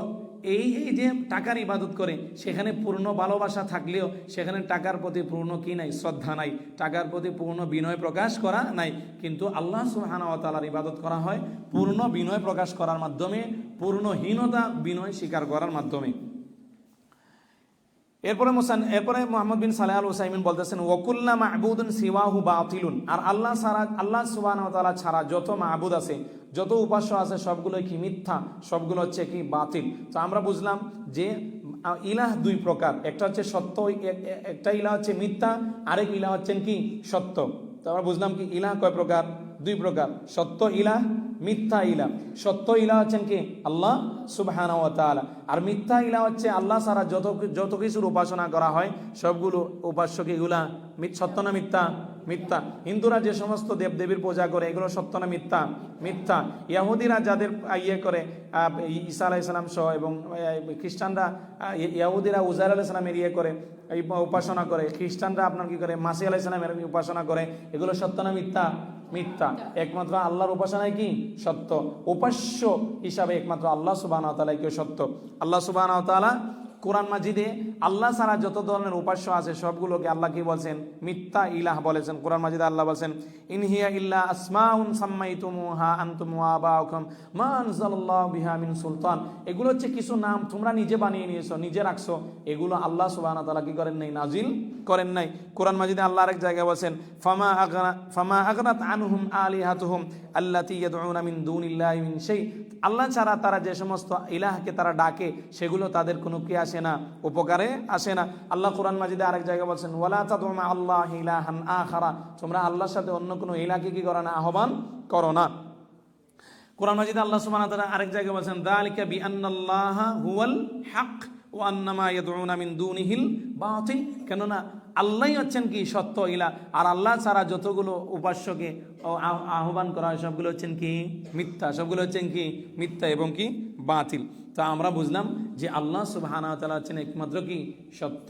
A: এই যে টাকার ইবাদত করে, সেখানে পূর্ণ ভালোবাসা থাকলেও সেখানে টাকার প্রতি পূর্ণ কি নাই? শ্রদ্ধা নাই, টাকার প্রতি পূর্ণ বিনয় প্রকাশ করা নাই। কিন্তু আল্লাহ সুবহানাহু ওয়া তাআলার ইবাদত করা হয় পূর্ণ বিনয় প্রকাশ করার মাধ্যমে, পূর্ণহীনতা বিনয় স্বীকার করার মাধ্যমে। এরপরে মুহাম্মদ বিন সালেহ আল উসাইমিন বলতেছেন ওয়াকুল্লা মা'বুদুন সিওয়াহু বাতিলুন, আর আল্লাহ সুবহানাহু ওয়া তাআলা ছাড়া যত মা'বুদ আছে, যত উপাস্য আছে, সবগুলোই কি মিথ্যা, সবগুলো হচ্ছে কি বাতিল। তো আমরা বুঝলাম যে ইলাহ দুই প্রকার, একটা হচ্ছে সত্য, একটা ইলাহ হচ্ছে মিথ্যা, আরেক ইলাহ হচ্ছেন কি সত্য। তো আমরা বুঝলাম কি ইলাহ কয় প্রকার, দুই প্রকার, সত্য ইলাহ, মিথ্যা ইলাহ। সত্য ইলাহ হচ্ছেন কি আল্লাহ সুবহানাহু ওয়া তাআলা, আর মিথ্যা ইলাহ হচ্ছে আল্লাহ ছাড়া যত কিছুর উপাসনা করা হয় সবগুলো উপাস্য কি এগুলা সত্য না মিথ্যা, মিথ্যা। হিন্দুরা যে সমস্ত দেবদেবীর পূজা করে এগুলো সত্য না মিথ্যা, মিথ্যা। ইহুদিরা যাদের করে ঈসা আলাইহিস সালাম সহ, এবং খ্রিস্টানরা ইহুদিরা উজাইর আলাইহিস সালামের করে এই উপাসনা করে, খ্রিস্টানরা আপনার কি করে মাসিহ আলাইহিস সালামের উপাসনা করে, এগুলো সত্য না মিথ্যা, মিথ্যা। একমাত্র আল্লাহর উপাসনায় কি সত্য, উপাস্য হিসাবে একমাত্র আল্লাহ সুবহানাহু ওয়া তাআলা কি সত্য। আল্লাহ সুবহানাহু ওয়া তাআলা কোরআন মাজিদে আল্লাহ ছাড়া যত ধরনের উপাস্য আছে সবগুলোকে আল্লাহ কি বলছেন, মিথ্যা ইলাহ বলেছেন। কোরআন মাজিদে আল্লাহ বলছেন ইন হিয়া ইল্লা আসমাউন সাম্মাইতুমুহা আনতুম ওয়া আবাউকুম মা আনজালাল্লাহু বিহা মিন সুলতান, এগুলো হচ্ছে কিছু নাম তোমরা নিজে বানিয়ে নিয়েছো, নিজে রাখছো, এগুলো আল্লাহ সুবহানাহু ওয়া তাআলা কি করেন নাই, নাজিল করেন নাই। কোরআন মাজিদে আল্লাহ আরেক জায়গায় বলেন ফামা আগনাত আনহুম আলিহাতুহুম আল্লাতী ইয়াদউনা মিন দুনিল্লাহি মিন শাই, আল্লাহ ছাড়া তারা যে সমস্ত ইলাহকে তারা ডাকে সেগুলো তাদের কোনো কি আসে না, উপকারে আসে না। আল্লাহ কোরআন মাজিদে আরেক জায়গায় বলছেন ওয়ালা তাদউ মা আল্লাহি ইলাহান আখারা, তোমরা আল্লাহর সাথে অন্য কোনো ইলাহকে কি করো না, আহ্বান করো না। কোরআন মাজিদে আল্লাহ সুবহানাহু ওয়া তাআলা আরেক জায়গায় বলছেন যালিকা বিআন্নাল্লাহা হুয়াল হক ওয়া আন্নামা ইয়াদউনা মিন দুনিহিল বাতিল, কেননা আল্লাহই হচ্ছেন কি সত্য ইলাহ, আর আল্লাহ ছাড়া যতগুলো উপাস্যকে আহ্বান করা হয় সবগুলো হচ্ছেন কি মিথ্যা, সবগুলো হচ্ছেন কি মিথ্যা এবং কি বাতিল। তো আমরা বুঝলাম যে আল্লাহ সুবহানাহু ওয়া তাআলা হচ্ছেন একমাত্র কি সত্য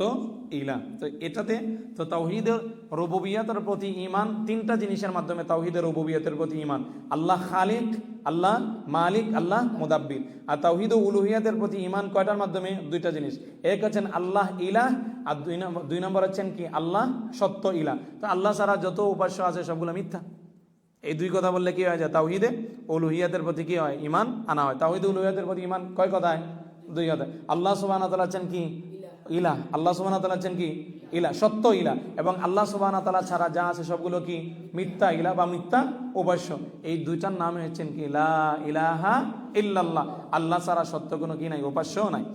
A: ইলাহ। তো এটাতে তো তাওহীদের রুবুবিয়তের প্রতি ঈমান, তিনটা জিনিসের মাধ্যমে তাওহীদের রুবুবিয়তের প্রতি ঈমান, আল্লাহ খালিক, আল্লাহ মালিক, আল্লাহ মুদাব্বির। আর তাওহীদ ও উলুহিয়াতের প্রতি ঈমান কয়টার মাধ্যমে, দুইটা জিনিস, এক হচ্ছেন আল্লাহ ইলাহ, আর দুই নম্বর হচ্ছেন কি আল্লাহ সত্য ইলাহ। তো আল্লাহ ছাড়া যত উপাস্য আছে সবগুলো মিথ্যা। এই দুই কথা বললে কি হয়ে যায়, তাওহীদে উলুহিয়াতের প্রতি কি হয়, ঈমান আনা হয়। তাওহীদ উলুহিয়াতের প্রতি ঈমান কয় কথায়, দুই কথায়। আল্লাহ সুবহানাহু ওয়া তাআলা হচ্ছেন কি ইলাহ, আল্লাহ সুবহানাহু ওয়া তাআলা হচ্ছেন কি ইলাহ, সত্য ইলাহ, এবং আল্লাহ সুবহানাহু ওয়া তাআলা ছাড়া যা আছে সবগুলো কি মিথ্যা ইলাহ বা মিথ্যা উপাস্য। এই দুইটার নাম হচ্ছেন কি লা ইলাহা ইল্লাল্লাহ, আল্লাহ ছাড়া সত্য কোনো কি নাই, উপাস্যও নাই।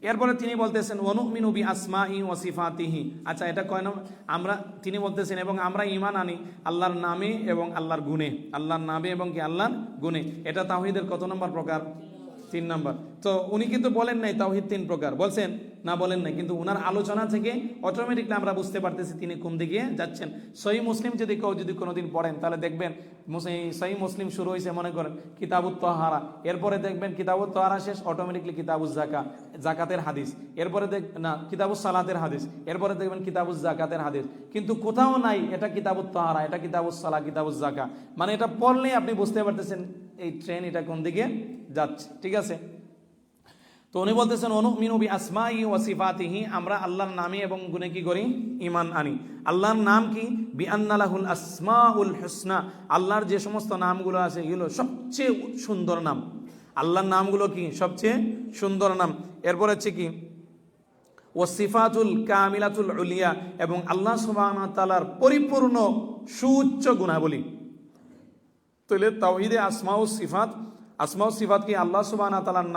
A: এরপরে তিনি বলতেছেন ওয়ানুমিনু বি আসমাই ওয়া সিফাতিহি, আচ্ছা এটা কয় নম্বর, আমরা তিনি বলতেছেন এবং আমরা ঈমান আনি আল্লাহর নামে এবং আল্লাহর গুণে, আল্লাহর নামে এবং কি আল্লাহর গুণে। এটা তাওহীদের কত নম্বর প্রকার, 3 নম্বর। তো উনি কিন্তু বলেন নাই তাওহীদ 3 প্রকার, বলছেন না, বলেন নাই, কিন্তু উনার আলোচনা থেকে অটোমেটিকলি আমরা বুঝতে পারতেছি তিনি কোন দিকে যাচ্ছেন। সহিহ মুসলিম যদি কেউ যদি কোনোদিন পড়েন তাহলে দেখবেন সহিহ মুসলিম শুরু হয়েছে মনে করেন কিতাবুত তাহারা, এরপরে দেখবেন কিতাবুত তাহারা শেষ অটোমেটিকলি কিতাবুজ যাকাত, যাকাতের হাদিস, এরপরে না কিতাবুস সালাতের হাদিস, এরপরে দেখবেন কিতাবুজ যাকাতের হাদিস, কিন্তু কোথাও নাই এটা কিতাবুত তাহারা, এটা কিতাবুস সালাহ, কিতাবুজ যাকাত। মানে এটা পড়লেই আপনি বুঝতে পারতেছেন এই ট্রেন এটা কোন দিকে যাচ্ছে, ঠিক আছে। তো উনি বলতেছেন অনুমিনু বি আসমাই ওয়া সিফাতিহি, আমরা আল্লাহর নামে এবং গুণে কি করি, ঈমান আনি। আল্লাহর নাম কি, বি আন্না লাহুল আসমাউল হুসনা, আল্লাহর যে সমস্ত নামগুলো আছে এগুলো সবচেয়ে সুন্দর নাম, আল্লাহর নামগুলো কি সবচেয়ে সুন্দর নাম। এরপর হচ্ছে কি ওয়া সিফাতুল কামিলাতুল উলিয়া, এবং আল্লাহ সুবহানাহু ওয়া তাআলার পরিপূর্ণ সুউচ্চ গুণাবলী। তাহলে তাওহীদে আসমাউ সিফাত, আসমাউ সিফাত কি আল্লাহ সুবহানাহু ওয়া তাআলার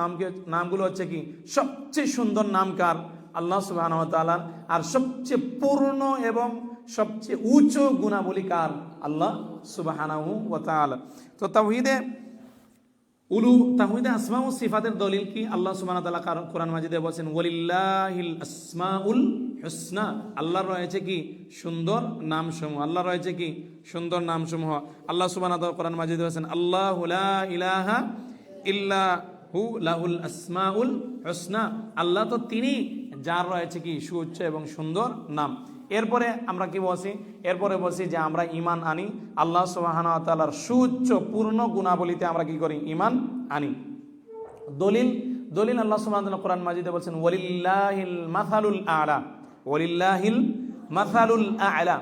A: নামগুলো হচ্ছে কি সবচেয়ে সুন্দর নাম কার, আল্লাহ সুবহানাহু ওয়া তাআলার, আর সবচেয়ে পূর্ণ এবং সবচেয়ে উচ্চ গুণাবলী কার, আল্লাহ সুবহানাহু ওয়া তাআলা। তো তাওহীদে আসমাউ সিফাতের দলিল কি, আল্লাহ সুবহানাহু ওয়া তাআলা কোরআন মাজিদে বলেন ওয়ালিল্লাহিল আসমাউল হুসনা, আল্লাহর রয়েছে কি সুন্দর নামসমূহ, আল্লাহ রয়েছে কি সুন্দর নামসমূহ। আল্লাহ সুবহানাহু ওয়া তাআলা কোরআন মাজিদে বলেন আল্লাহু লা ইলাহা ইল্লা হু লাহুল আসমাউল হুসনা, আল্লাহ তো তিনি যার রয়েছে কি সুউচ্চ এবং সুন্দর নাম। এরপরে আমরা কি বলছি, এরপরে বলছি যে আমরা ঈমান আনি আল্লাহ সুবহানাহু ওয়া তাআলার সুউচ্চ পূর্ণ গুণাবলীতে আমরা কি করি, ঈমান আনি। দলিল আল্লাহ সুবহানাহু ওয়া তাআলা কোরআন মাজিদে বলেন ওয়ালিল্লাহিল মাসালুল আ'লা, ওয়ালিল্লাহিল মাসালুল আ'লা,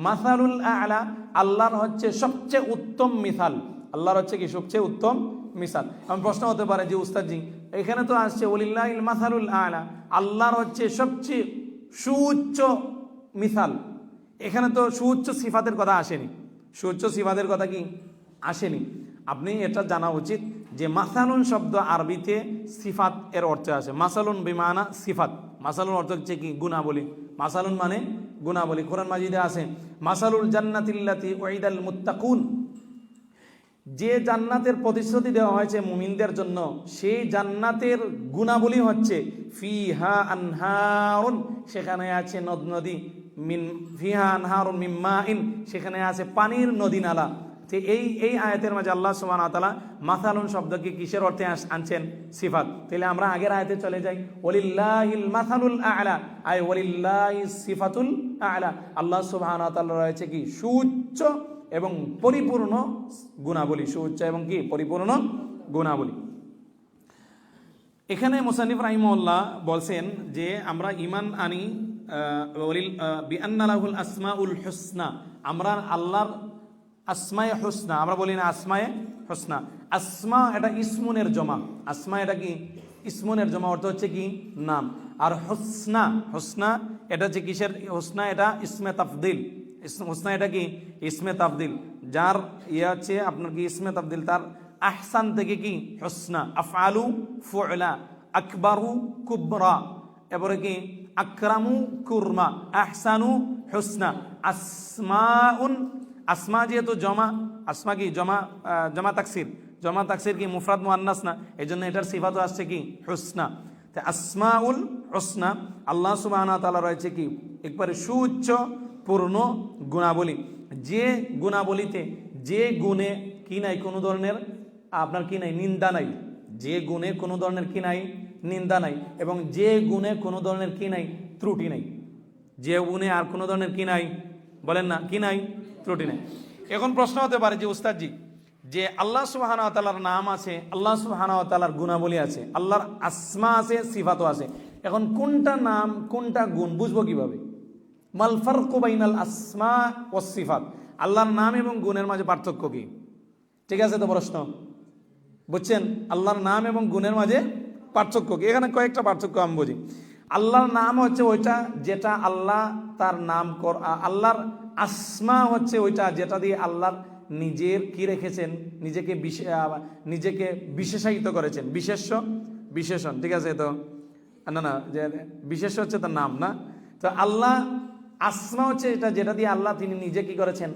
A: মাসালুল আ'লা আল্লাহর হচ্ছে সবচেয়ে উত্তম মিসাল, আল্লাহর হচ্ছে কি সবচেয়ে উত্তম মিসাল। আমি প্রশ্ন হতে পারে যে উস্তাদজি এখানে তো আসছে ওয়ালিল্লাহিল মাসালুল আ'লা, আল্লাহর হচ্ছে সবচেয়ে সুউচ্চ মিসাল, এখানে তো সুউচ্চ সিফাতের কথা আসেনি, সুউচ্চ সিফাতের কথা কি আসেনি। আপনি এটা জানা উচিত যে মাসালুন শব্দ আরবিতে সিফাত এর অর্থে আসে। মাসালুন বিমানা সিফাত, মাসালুন অর্থ হচ্ছে কি গুণাবলী, মাসালুন মানে গুণাবলী। কোরআন মাজিদে আছে মাসালুল জান্নাতিল্লাতি উইদাল মুত্তাকুন, যে জান্নাতের প্রতিশ্রুতি দেওয়া হয়েছে মুমিনদের জন্য, সেই জান্নাতের গুণাবলী হচ্ছে ফিহা আনহারুন, সেখানে আছে নদ নদী, মিন ফিহা আনহারুন মিন মাইন, সেখানে আছে পানির নদী নালা। তো এই আয়াতের মাঝে আল্লাহ সুবহানাহু ওয়া তাআলা মাসালুন শব্দকে কিসের অর্থে আনছেন? সিফাত। তাহলে আমরা আগের আয়াতে চলে যাই, ওয়ালিল্লাহিল মাসালুল আ'লা, আয় ওয়ালিল্লাহিস সিফাতুল আ'লা। আল্লাহ সুবহানাহু ওয়া তাআলা রয়েছে কি সুউচ্চ এবং পরিপূর্ণ গুণাবলী, সুউচ্চ এবং কি পরিপূর্ণ গুণাবলী। এখানে মুসান্নিফ রাহিমাহুল্লাহ বলছেন যে আমরা ঈমান আনি বিআন্না লাহুল আসমাউল হুসনা, আমরা আল্লাহর আসমায়ে হুসনা, আমরা বলি না আসমায়ে হুসনা। আসমা এটা ইসমুনের জমা, আসমা এটা কি ইসমুনের জমা, অর্থ হচ্ছে কি নাম। আর হুসনা, হুসনা এটা হচ্ছে কিসের হুসনা? এটা ইসমে তাফদিল, হুসনা এটা কি ইসমে তাফদিল, যার ইয়ে হচ্ছে আপনার কি ইসমে তাফদিল, তার আহসান থেকে কি হুসনা, আফআলু ফুআলা, আকবারু কুবরা, এবারে কি আকরামু কুরমা, আহসানু হুসনা। আসমাউন, আসমা যেহেতু জমা, আসমা কি জমা, জমা তাকসির, জমা তাকসির কি মুফরাদ মুআন্নাস না, এই জন্য এটার সিফাতও আসছে কি হুসনা। তো আসমাউল হুসনা, আল্লাহ সুবহানাহু ওয়া তাআলা রয়েছে কি একবারে সুউচ্চ পূর্ণ গুণাবলী, যে গুণাবলীতে, যে গুণে কি নাই কোনো ধরনের আপনার কি নাই নিন্দা নাই, যে গুণে কোনো ধরনের কি নাই নিন্দা নাই, এবং যে গুণে কোনো ধরনের কি নাই ত্রুটি নাই, যে গুণে আর কোনো ধরনের কি নাই বলেন না কি নাই ত্রুটি নাই। এখন প্রশ্ন হতে পারে যে উস্তাদজি, যে আল্লাহ সুবহানাহু ওয়া তাআলার নাম আছে, আল্লাহ সুবহানাহু ওয়া তাআলার গুণাবলী আছে, আল্লাহর আসমা আছে, সিফাতও আছে, এখন কোনটা নাম কোনটা গুণ বুঝবো কিভাবে? মাল ফারকু বাইনাল আসমা ওয়াস সিফাত, আল্লাহর নাম এবং গুণের মাঝে পার্থক্য কি? ঠিক আছে তো প্রশ্ন বুঝছেন? আল্লাহর নাম এবং গুণের মাঝে পার্থক্য কি? এখানে কয়েকটা পার্থক্য আমি বুঝি। আল্লাহর নাম হচ্ছে ওইটা যেটা আল্লাহ তার নাম আল্লাহর আসমা হচ্ছে ওইটা যেটা দিয়ে আল্লাহর নিজের কি রেখেছেন, নিজেকে বিশেষায়িত করেছেন, বিশেষণ। ঠিক আছে তো না যে বিশেষ হচ্ছে তার নাম না, তো আল্লাহ আসমা হচ্ছে এটা যেটা দিয়ে আল্লাহ তিনি নিজে কি করেছেন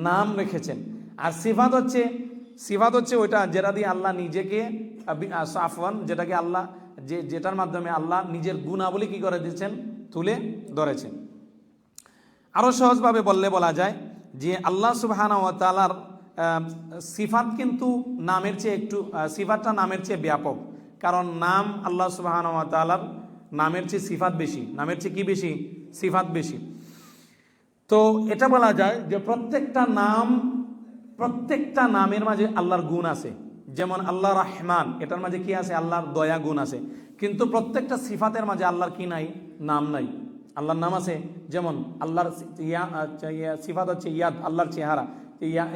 A: নাম রেখেছেন। আর সিফাত হচ্ছে ওইটা যেটা দিয়ে আল্লাহ নিজেকে আফওয়ান, যেটাকে আল্লাহ যেটার মাধ্যমে আল্লাহ নিজের গুণাবলী কি করে দিচ্ছেন তুলে ধরেছেন। আরো সহজভাবে বলা যায় যে আল্লাহ সুবহানাহু ওয়া তাআলার সিফাত কিন্তু নামের চেয়ে একটু, সিফাতটা নামের চেয়ে ব্যাপক, কারণ নাম আল্লাহ সুবহানাহু ওয়া তাআলার নামের চেয়ে সিফাত বেশি, নামের চেয়ে কি বেশি সিফাত বেশি। তো এটা বলা যায় যে প্রত্যেকটা নামের মাঝে আল্লাহর গুণ আছে, যেমন আল্লাহ রহমান, এটার মাঝে কি আছে আল্লাহর দয়া গুণ আছে, কিন্তু প্রত্যেকটা সিফাতের মাঝে আল্লাহর কি নাই নাম নাই। আল্লাহর নাম আছে, যেমন আল্লাহর সিফাত হচ্ছে ইয়াদ, আল্লাহর চেহারা,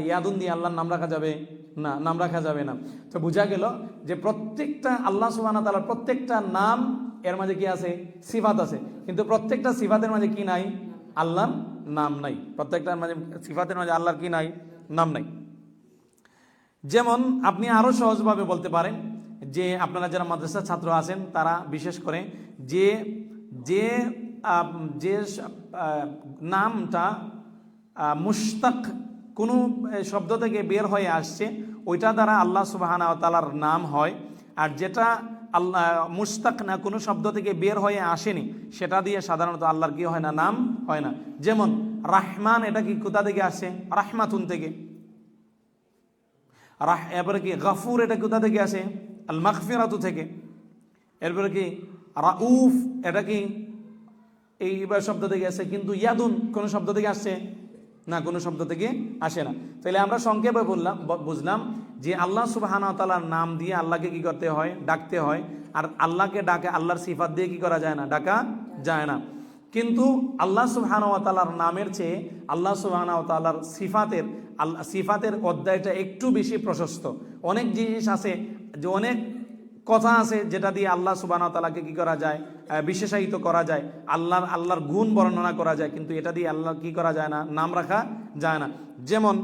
A: ইয়াদুন দিয়ে আল্লাহর নাম রাখা যাবে না, নাম রাখা যাবে না। তো বোঝা গেল যে প্রত্যেকটা আল্লাহ সুবহানাহু ওয়া তাআলার প্রত্যেকটা নাম এর মাঝে কি আছে সিফাত আছে, কিন্তু প্রত্যেকটা সিফাতের মাঝে কি নাই আল্লাহর নাম নাই, প্রত্যেকটার মাঝে সিফাতের মাঝে আল্লাহর কি নাই নাম নাই। যেমন আপনি আরো সহজভাবে বলতে পারেন যে আপনারা যারা মাদ্রাসার ছাত্র আছেন তারা বিশেষ করে যে যে যে নামটা মুশতাক কোনো শব্দ থেকে বের হয়ে আসছে ওইটা দ্বারা আল্লাহ সুবহানাহু ওয়া তাআলার নাম হয়, আর যেটা আল্লাহ মুশতাক না কোনো শব্দ থেকে বের হয়ে আসেনি সেটা দিয়ে সাধারণত আল্লাহর কি হয় না নাম হয় না। যেমন রাহমান, এটা কি কোথা থেকে আসে? রাহমাতুন থেকে। এরপরে কি গফুর, এটা কোথা থেকে আসে? আল মাগফিরাতু থেকে। এরপরে কি রাউফ, এটা কি এই শব্দ থেকে আসে, কিন্তু ইয়াদুন কোন শব্দ থেকে আসছে না, কোনো শব্দ থেকে আসে না। তাহলে আমরা সংক্ষেপে বুঝলাম যে আল্লাহ সুবহানাহু ওয়া তাআলার নাম দিয়ে আল্লাহকে কি করতে হয় ডাকতে হয়, আর আল্লাহকে ডাকে আল্লাহর সিফাত দিয়ে কি করা যায় না ডাকা যায় না। কিন্তু আল্লাহ সুবহানাহু ওয়া তাআলার নামের চেয়ে আল্লাহ সুবহানাহু ওয়া তাআলার সিফাতের অধ্যায়টা একটু বেশি প্রশস্ত। অনেক জিনিস আছে যে অনেক কথা আছে যেটা দিয়ে আল্লাহ সুবহানাহু ওয়া তাআলাকে কি করা যায়, বিশেষায়িত করা যায়, আল্লাহর গুণ বর্ণনা করা যায়, কিন্তু এটা দিয়ে আল্লাহ কি করা যায় না, নাম রাখা যায় না। যেমন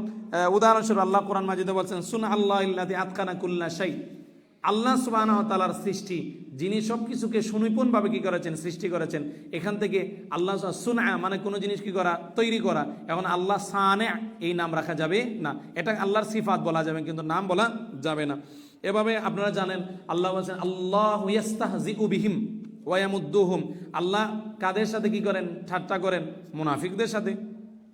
A: উদাহরণস্বরূপ আল্লাহ কোরআন মাজিদে বলছেন সুবহানাল্লাযী আতকানা কুল্লা শাই, আল্লাহ সুবহানাহু ওয়া তাআলার সৃষ্টি, যিনি সব কিছুকে সুনিপুণভাবে কি করেছেন, সৃষ্টি করেছেন। এখান থেকে আল্লাহ সুনা মানে কোনো জিনিস কি করা, তৈরি করা। এখন আল্লাহ সানে এই নাম রাখা যাবে না, এটা আল্লাহর সিফাত বলা যাবে কিন্তু নাম বলা যাবে না। এভাবে আপনারা জানেন আল্লাহ বলছেন আল্লাহু ইস্তাহজিউ বিহিম ওয়া ইয়ামুদ্দুহুম, আল্লাহ কাদের সাথে কি করেন, ঠাট্টা করেন, মুনাফিকদের সাথে।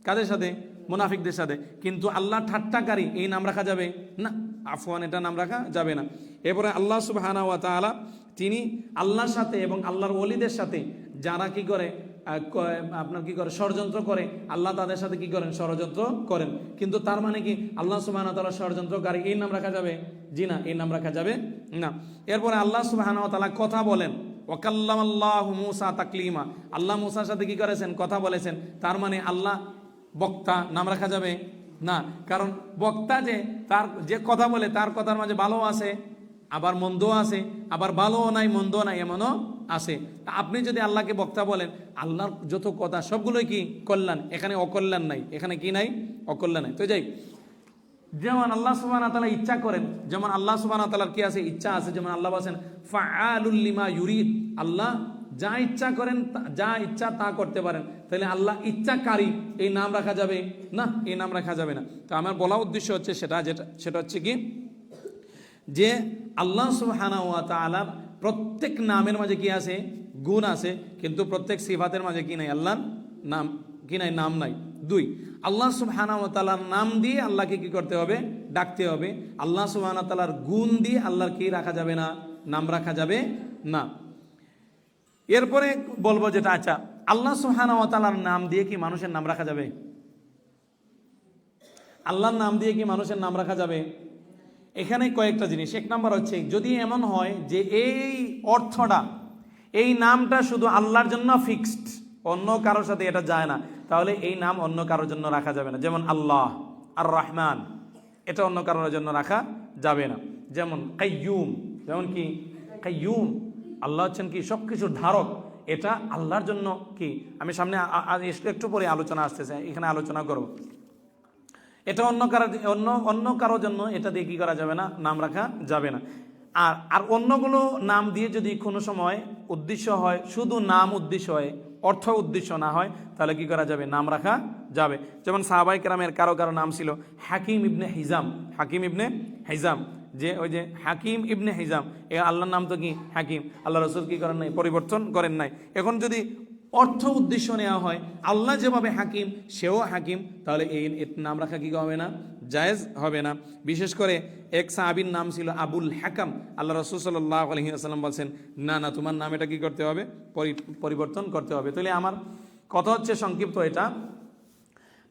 A: কাদের সাথে, মুনাফিকদের সাথে। কিন্তু আল্লাহ ঠাট্টাকারী এই নাম রাখা যাবে না, আফওয়ান এটা নাম রাখা যাবে না। এরপরে আল্লাহ সুবহানাহু ওয়া তাআলা তিনি আল্লাহর সাথে এবং আল্লাহর ওলিদের সাথে যারা কি করে, আপনার কি করে, ষড়যন্ত্র করে, আল্লাহ তাদের সাথে কি করেন, ষড়যন্ত্র করেন। কিন্তু তার মানে কি আল্লাহ সুবহানাহু ওয়া তাআলা ষড়যন্ত্রকারী এই নাম রাখা যাবে? জি না, এই নাম রাখা যাবে না। এরপরে আল্লাহ সুবহানাহু ওয়া তাআলা কথা বলেন, ওয়া কাল্লামাল্লাহু মূসা তাকলিমা, আল্লাহ মূসার সাথে কি করেছেন, কথা বলেছেন। তার মানে আল্লাহ বক্তা, নাম রাখা যাবে না। কারণ বক্তা তার যে কথা বলে তার কথার মাঝে ভালো আছে, আবার মন্দ আছে, আবার ভালোও নাই মন্দও নাই, এমনও আছে। আপনি যদি আল্লাহকে বক্তা বলেন, আল্লাহর যত কথা সবগুলোই কি কল্যাণ, এখানে অকল্যাণ নাই, এখানে কি নাই, অকল্যাণ নাই। তো যাই, যেমন আল্লাহ সুবহানাহু ওয়া তাআলা ইচ্ছা করেন, যেমন আল্লাহ সুবহানাহু ওয়া তাআলার কি আছে, ইচ্ছা আছে। যেমন আল্লাহ বলেন ফাআলুল লিমা ইউরিদ, আল্লাহ যা ইচ্ছা করেন, যা ইচ্ছা তা করতে পারেন। তাহলে আল্লাহ ইচ্ছাকারী এই নাম রাখা যাবে না, এই নাম রাখা যাবে না। তো আমার বলা উদ্দেশ্য হচ্ছে সেটা হচ্ছে কি, যে আল্লাহ সুবহানাহু ওয়া তাআলার প্রত্যেক নামের মাঝে কি আছে, গুণ আছে, কিন্তু প্রত্যেক সিফাতের মাঝে কি নাই, আল্লাহর নাম কি নাই, নাম নাই। দুই, আল্লাহ সুবহানাহু ওয়া তাআলার নাম দিয়ে আল্লাহকে কি করতে হবে, ডাকতে হবে। আল্লাহ সুবহানাহু ওয়া তাআলার গুণ দিয়ে আল্লাহর কি রাখা যাবে না, নাম রাখা যাবে না। এরপরে বলবো যেটা, আচ্ছা আল্লাহ সুবহানাহু ওয়া তাআলার নাম দিয়ে কি মানুষের নাম রাখা যাবে? আল্লাহর নাম দিয়ে কি মানুষের নাম রাখা যাবে? এখানে কয়েকটা জিনিস। এক নাম্বার হচ্ছে, যদি এমন হয় যে এই অর্থটা, এই নামটা শুধু আল্লাহর জন্য ফিক্সড, অন্য কারোর সাথে এটা যায় না, তাহলে এই নাম অন্য কারোর জন্য রাখা যাবে না। যেমন আল্লাহ আর রহমান, এটা অন্য কারোর জন্য রাখা যাবে না। যেমন কাইয়ুম, যেমন কি কাইয়ুম, আল্লাহ হচ্ছেন কি সবকিছুর ধারক, এটা আল্লাহর জন্য কি, আমি সামনে একটু পরে আলোচনা আসতেছে, এখানে আলোচনা করব। এটা অন্য কারোর জন্য এটা দিয়ে কি করা যাবে না, নাম রাখা যাবে না। আর অন্যগুলো নাম দিয়ে যদি কোনো সময় উদ্দেশ্য হয়, শুধু নাম উদ্দেশ্য হয়, অর্থ উদ্দেশ্য না হয়, তাহলে কি করা যাবে, নাম রাখা যাবে। যেমন সাহাবায়ে কেরামের কারো নাম ছিল হাকিম ইবনে হিজাম, হাকিম ইবনে হিজাম, যে ওই যে হাকিম ইবনে হিজাম, এ আল্লাহর নাম তো কি হাকিম, আল্লাহ রাসূল কি করেন নাই, পরিবর্তন করেন নাই। এখন যদি অর্থ উদ্দেশ্য নেওয়া হয়, আল্লাহ যেভাবে হাকিম সেও হাকিম, তাহলে এই নাম রাখা কি হবে না, জায়েজ হবে না। বিশেষ করে এক সাহাবীর নাম ছিল আবুল হাকাম, আল্লাহ রাসূল সাল্লাল্লাহু আলাইহি ওয়াসাল্লাম বলছেন না না, তোমার নাম এটা কি করতে হবে, পরিবর্তন করতে হবে। তাহলে আমার কথা হচ্ছে সংক্ষিপ্ত এটা,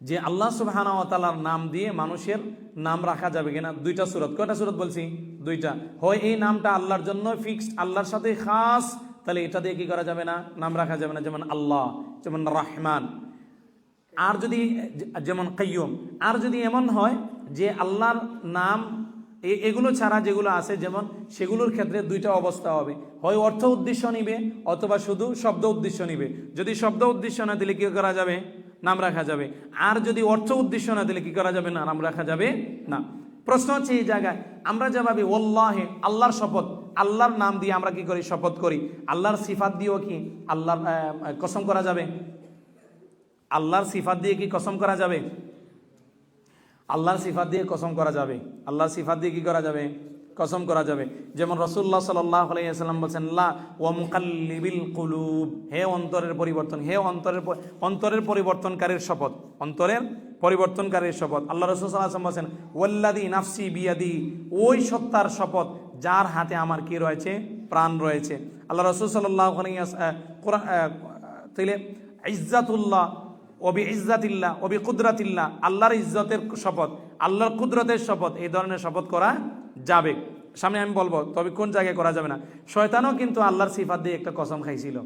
A: যে আল্লাহ সুবহানাহু ওয়া তাআলার নাম দিয়ে মানুষের নাম রাখা যাবে কিনা, দুইটা সূরত। কয়টা সূরত বলছি, দুইটা। হয় এই নামটা আল্লাহর জন্য ফিক্সড, আল্লাহর সাথে খাস, তাহলে এটা দিয়ে কি করা যাবে না, নাম রাখা যাবে না। যেমন আল্লাহ, যেমন রহমান। আর যদি যেমন কাইয়ুম, আর যদি এমন হয় যে আল্লাহর নাম এগুলো ছাড়া যেগুলো আছে, যেমন সেগুলোর ক্ষেত্রে দুইটা অবস্থা হবে, হয় অর্থ উদ্দেশ্য নিবে অথবা শুধু শব্দ উদ্দেশ্য নিবে। যদি শব্দ উদ্দেশ্য না দিলে কি করা যাবে, নাম রাখা যাবে। আর যদি অর্থ উদ্দেশ্য না দিলে কি করা যাবে না, নাম রাখা যাবে না। প্রশ্ন হচ্ছে এই জায়গায় আমরা যেভাবে ওয়াল্লাহি, আল্লাহর শপথ, আল্লাহর নাম দিয়ে আমরা কি করি, শপথ করি, আল্লাহর সিফাত দিয়েও কি আল্লাহর কসম করা যাবে? আল্লাহর সিফাত দিয়ে কি কসম করা যাবে? আল্লাহর সিফাত দিয়ে কসম করা যাবে, আল্লাহর সিফাত দিয়ে কি করা যাবে, কসম করা যাবে। যেমন রাসূলুল্লাহ সাল্লাল্লাহু আলাইহি ওয়াসাল্লাম বলেন লা ওয়া মুকাল্লিবিল কুলুব, হে অন্তরের পরিবর্তন, হে অন্তরের পরিবর্তনকারীর শপথ, অন্তরের পরিবর্তনকারীর শপথ। আল্লাহ রাসূল সাল্লাল্লাহু আলাইহি ওয়াসাল্লাম বলেন ওয়াল্লাযী নাফসি বিয়াদি, ওই সত্তার শপথ যার হাতে আমার কি রয়েছে, প্রাণ রয়েছে। আল্লাহ রাসূল সাল্লাল্লাহু আলাইহি ওয়াসাল্লাম তাইলে ইজ্জাতুল্লাহ ওবি ইজ্জাতিল্লাহ ওবি কুদরাতিল্লাহ, আল্লাহর ইজ্জতের শপথ, আল্লাহর কুদরতের শপথ, এই ধরনের শপথ করা যাবে। সামনে আমি বলবো, তবে কোন জায়গায় করা যাবে না। শয়তানও কিন্তু আল্লাহর সিফাত দিয়ে একটা কসম খাইছিল,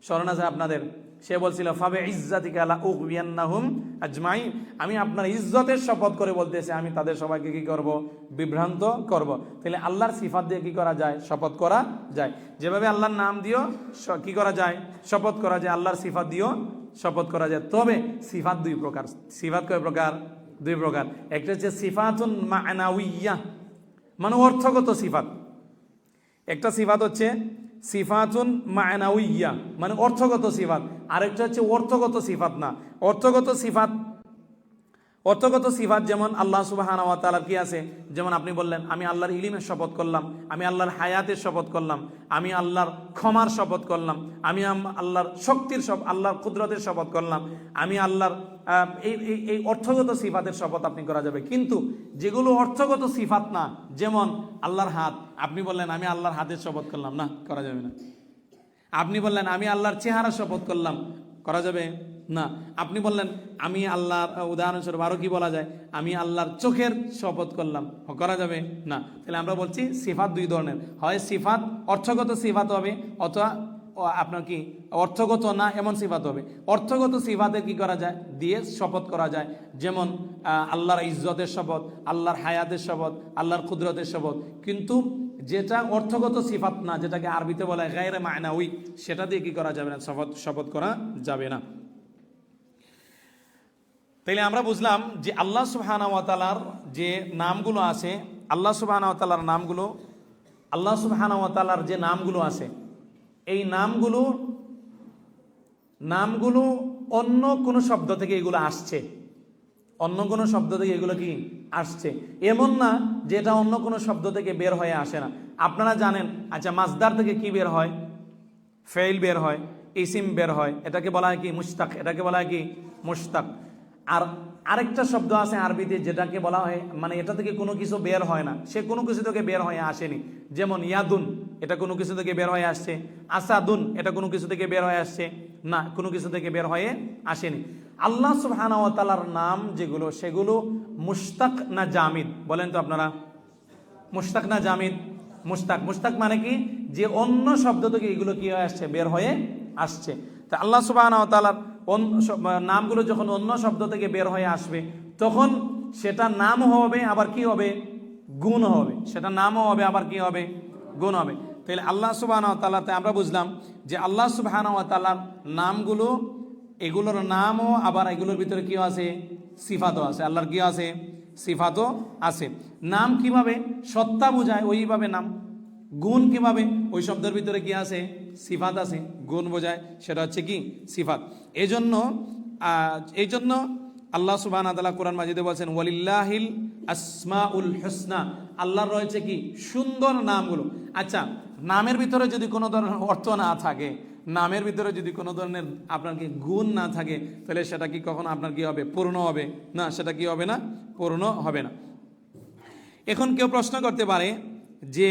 A: স্মরণ আছে আপনাদের? সে বলছিল ফাবে ইজ্জাতিকা লা উগবিয়ান্নাহুম আজমাইন, আমি আপনার ইজ্জতের শপথ করে বলতেছি আমি তাদের সবাইকে কি করব? বিভ্রান্ত করব। তাহলে আল্লাহর সিফাত দিয়ে কি করা যায়? শপথ করা যায়। যেভাবে আল্লাহর নাম দিও কি করা যায়? শপথ করা যায়। আল্লাহর সিফাত দিও শপথ করা যায়। তবে সিফাত দুই প্রকার। সিফাত কয় প্রকার? দুই প্রকার। একটা হচ্ছে সিফাতুন মা'নাউইয়্যাহ, মানে অর্থগত সিফাত। একটা সিফাত হচ্ছে সিফাতুন মা'নাউইয়্যা, মানে অর্থগত সিফাত। আরেকটা হচ্ছে অর্থগত সিফাত না। অর্থগত সিফাত যেমন আল্লাহ সুবহানাহু ওয়া তাআলার কি আছে? যেমন আপনি বললেন আমি আল্লাহর ইলমের শপথ করলাম, আমি আল্লাহর হায়াতের শপথ করলাম, আমি আল্লাহর ক্ষমার শপথ করলাম, আমি আল্লাহর শক্তির আল্লাহর কুদরতের শপথ করলাম, আমি আল্লাহর এই অর্থগত সিফাতের শপথ আপনি করা যাবে। কিন্তু যেগুলো অর্থগত সিফাত না, যেমন আল্লাহর হাত, আপনি বললেন আমি আল্লাহর হাতের শপথ করলাম, না, করা যাবে না। আপনি বললেন আমি আল্লাহর চেহারা শপথ করলাম, করা যাবে না। আপনি বললেন আমি আল্লাহর, উদাহরণস্বরূপ আরো কি বলা যায়, আমি আল্লাহর চোখের শপথ করলাম, করা যাবে না। তাহলে আমরা বলছি সিফাত দুই ধরনের, হয় সিফাত অর্থগত সিফাত হবে, অথবা আপনার কি অর্থগত না এমন সিফাত হবে। অর্থগত সিফাতে কি করা যায়? দিয়ে শপথ করা যায়। যেমন আল্লাহর ইজ্জতের শপথ, আল্লাহর হায়াতের শপথ, আল্লাহর কুদরতের শপথ। কিন্তু যেটা অর্থগত সিফাত না, যেটাকে আরবিতে বলা হয় গায়রে মা'নাউই, সেটা দিয়ে কি করা যাবে না? শপথ করা যাবে না। তাইলে আমরা বুঝলাম যে আল্লাহ সুবহানাহু ওয়া তাআলার যে নামগুলো আছে, আল্লাহ সুবহানাহু ওয়া তাআলার নামগুলো, আল্লাহ সুবহানাহু ওয়া তাআলার যে নামগুলো আছে, এই নামগুলো অন্য কোনো শব্দ থেকে এগুলো আসছে। অন্য কোনো শব্দ থেকে এগুলো কি আসছে, এমন না যে এটা অন্য কোনো শব্দ থেকে বের হয়ে আসে না। আপনারা জানেন, আচ্ছা মাসদার থেকে কি বের হয়? ফেইল বের হয়, ইসিম বের হয়, এটাকে বলা হয় কি? মুশতাক। এটাকে বলা হয় কি? মুশতাক। আর আরেকটা শব্দ আছে আরবিতে যেটাকে বলা হয়, মানে এটা থেকে কোনো কিছু বের হয় না, সে কোনো কিছু থেকে বের হয়ে আসেনি। যেমন ইয়াদুন, এটা কোনো কিছু থেকে বের হয়ে আসছে। আসাদুন, এটা কোনো কিছু থেকে বের হয়ে আসছে না, কোনো কিছু থেকে বের হয়ে আসেনি। আল্লাহ সুবহানাহু ওয়া তাআলার নাম যেগুলো, সেগুলো মুশতাক না জামিদ? বলেন তো আপনারা, মুশতাক না জামিদ? মুশতাক। মুশতাক মানে কি? যে অন্য শব্দ থেকে এগুলো কি হয়ে আসছে? বের হয়ে আসছে। তা আল্লাহ সুবহানাহু ওয়া তাআলার নামগুলো যখন অন্য শব্দ থেকে বের হয়ে আসবে, তখন সেটা নাম হবে, আবার কি হবে? গুণ হবে। সেটা নামও হবে, আবার কি হবে? গুণ হবে। তাহলে আল্লাহ সুবহানাহু ওয়া তাআলাতে আমরা বুঝলাম যে আল্লাহ সুবহানাহু ওয়া তাআলার নামগুলো, এগুলোর নামও আবার এগুলোর ভিতরে কি আছে? সিফাতও আছে। আল্লাহর কি আছে? সিফাতও আছে। নাম কিভাবে? সত্তা বোঝায়, ওইভাবে নাম। গুণ কিভাবে? ওই শব্দের ভিতরে কি আছে? সিফাত আছে, গুণ বোঝায়, সেটা হচ্ছে কি? সিফাত। এই জন্য আল্লাহ সুবহানাহু ওয়া তাআলা কোরআন মাজিদে বলেছেন ওয়ালিল্লাহিল আসমাউল হুসনা, আল্লাহর রয়েছে কি? সুন্দর নামগুলো। আচ্ছা, নামের ভিতরে যদি কোনো ধরনের অর্থ না থাকে, নামের ভিতরে যদি কোনো ধরনের আপনার কি গুণ না থাকে, তাহলে সেটা কি কখনো আপনার কি হবে? পূর্ণ হবে না। সেটা কি হবে না? পূর্ণ হবে না। এখন কেউ প্রশ্ন করতে পারে যে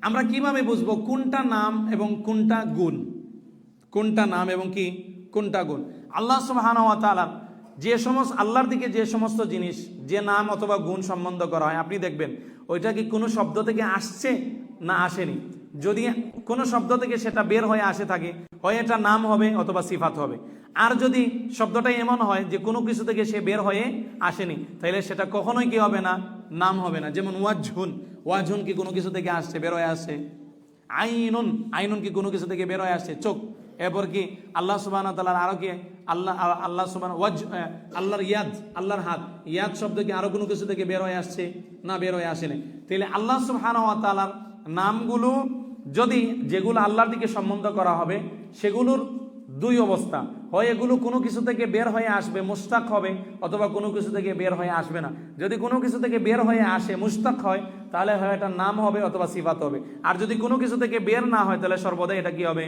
A: আমরা কিভাবে বুঝবো কোনটা নাম এবং কোনটা গুণ? কোনটা নাম এবং কি কোনটা গুণ? আল্লাহ সুবহানাহু ওয়া তাআলা যে সমস্ত, আল্লাহর দিকে যে সমস্ত জিনিস, যে নাম অথবা গুণ সম্বন্ধ করা হয়, আপনি দেখবেন ওইটা কি কোনো শব্দ থেকে আসছে না আসেনি। যদি কোনো শব্দ থেকে সেটা বের হয়ে আসে থাকে, হয় এটা নাম হবে অথবা সিফাত হবে। আর যদি শব্দটা এমন হয় যে কোনো কিছু থেকে সে বের হয়ে আসেনি, তাহলে সেটা কখনোই কি হবে না? নাম হবে না। যেমন ওয়াজহুন, ওয়াজহুন কি কোনো কিছু থেকে আসছে, বের হয়ে আসছে? আইনুন, আইনুন কি কোনো কিছু থেকে বের হয়ে আসছে? চোখ। এরপর কি আল্লাহ সুবহানাহু ওয়া তাআলার আরো কি আল্লাহ সুবহানাহু আল্লাহর ইয়াদ, আল্লাহর হাত, ইয়াদ শব্দ কি আরো কোনো কিছু থেকে বের হয়ে আসছে? না, বের হয়ে আসেনি। তাহলে আল্লাহ সুবহানাহু ওয়া তাআলার নামগুলো যদি যেগুলো আল্লাহর দিকে সম্বন্ধ করা হবে, সেগুলোর দুই অবস্থা, হয় এগুলো কোনো কিছু থেকে বের হয়ে আসবে, মুশতাক হবে, অথবা কোনো কিছু থেকে বের হয়ে আসবে না। যদি কোনো কিছু থেকে বের হয়ে আসে, মুশতাক হয়, তাহলে হয় এটা নাম হবে অথবা সিফাত হবে। আর যদি কোনো কিছু থেকে বের না হয়, তাহলে সর্বদা এটা কি হবে?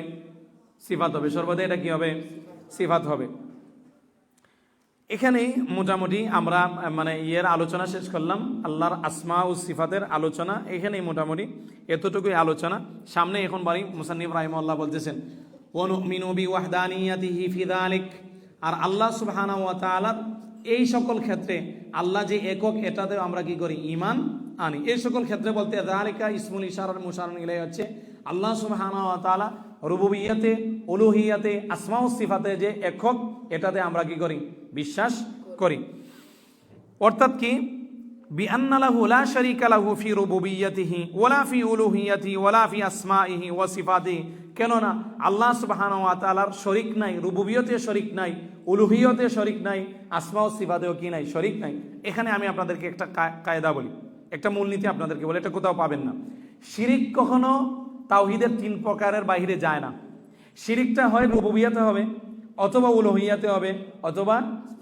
A: সিফাত হবে। সর্বদা এটা কি হবে? সিফাত হবে। এখানেই মোটামুটি আমরা মানে আলোচনা শেষ করলাম। আল্লাহর আসমা ও সিফাতের আলোচনা এখানেই মোটামুটি এতটুকুই আলোচনা। সামনে এখন বাড়ি মুসান্নিফ রাহিমাহুল্লাহ বলতেছেন ওয়ানুমিনু বিওয়াহদানিয়াতিহি ফি যালিক, আর আল্লাহ সুবহানাহু ওয়া তাআলার এই সকল ক্ষেত্রে আল্লাহ যে একক, এটাতে আমরা কি করি? ঈমান আনি। এই সকল ক্ষেত্রে বলতে যালিকা ইসমুল ইশারার মুশারুন ইলাইহি হচ্ছে আল্লাহ সুবহানাহু ওয়া তাআলা রুবুবিয়্যতে উলুহিয়াতে, আসমা ও সিফাতে যে একক, এটাতে আমরা কি করি? বিশ্বাস করি। অর্থাৎ কি? বিআন্না লাহু লা শারীকা লাহু ফি রুবুবিয়্যাতিহি ওয়ালা ফি উলুহিয়্যাতিহি ওয়ালা ফি আসমাইহি ওয়া সিফাতিহি। কেননা আল্লাহ সুবহানাহু ওয়া তাআলার শরীক নাই, রুবুবিয়তে শরীক নাই, উলুহিয়তে শরীক নাই, আসমা ও সিফাতেও কি নাই? শরীক নাই। এখানে আমি আপনাদেরকে একটা কায়দা বলি, একটা মূলনীতি আপনাদেরকে বলি, এটা কোথাও পাবেন না। শিরিক কখনো তাওহীদের 3 প্রকারের বাইরে যায় না। শিরিকটা হয় রুবুবিয়তে হবে, অথবা উলুহিয়াতে হবে, অথবা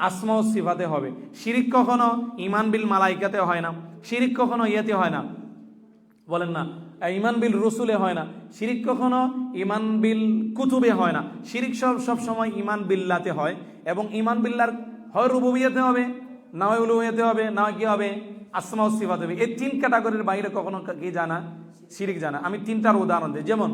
A: আসমা ও সিফাতে হবে। শিরিক কখনো ঈমান বিল মালাইকাতে হয় না, শিরিক কখনো ইয়াতে হয় না, বলেন না, ঈমান বিল রসুলে হয় না, শিরিক কখনো ঈমান বিল কুতুবে হয় না। শিরিক সব সময় ঈমান বিল্লাতে হয়, এবং ঈমান বিল্লার হয় রুবুবিয়তে হবে, না হয় উলুহিয়াতে হবে, না হয় কি হবে? আসমা ও সিফাতে হবে। এই 3 ক্যাটাগরির বাইরে কখনো কি জানা? শিরিক জানা। আমি 3টার উদাহরণ দিই। যেমন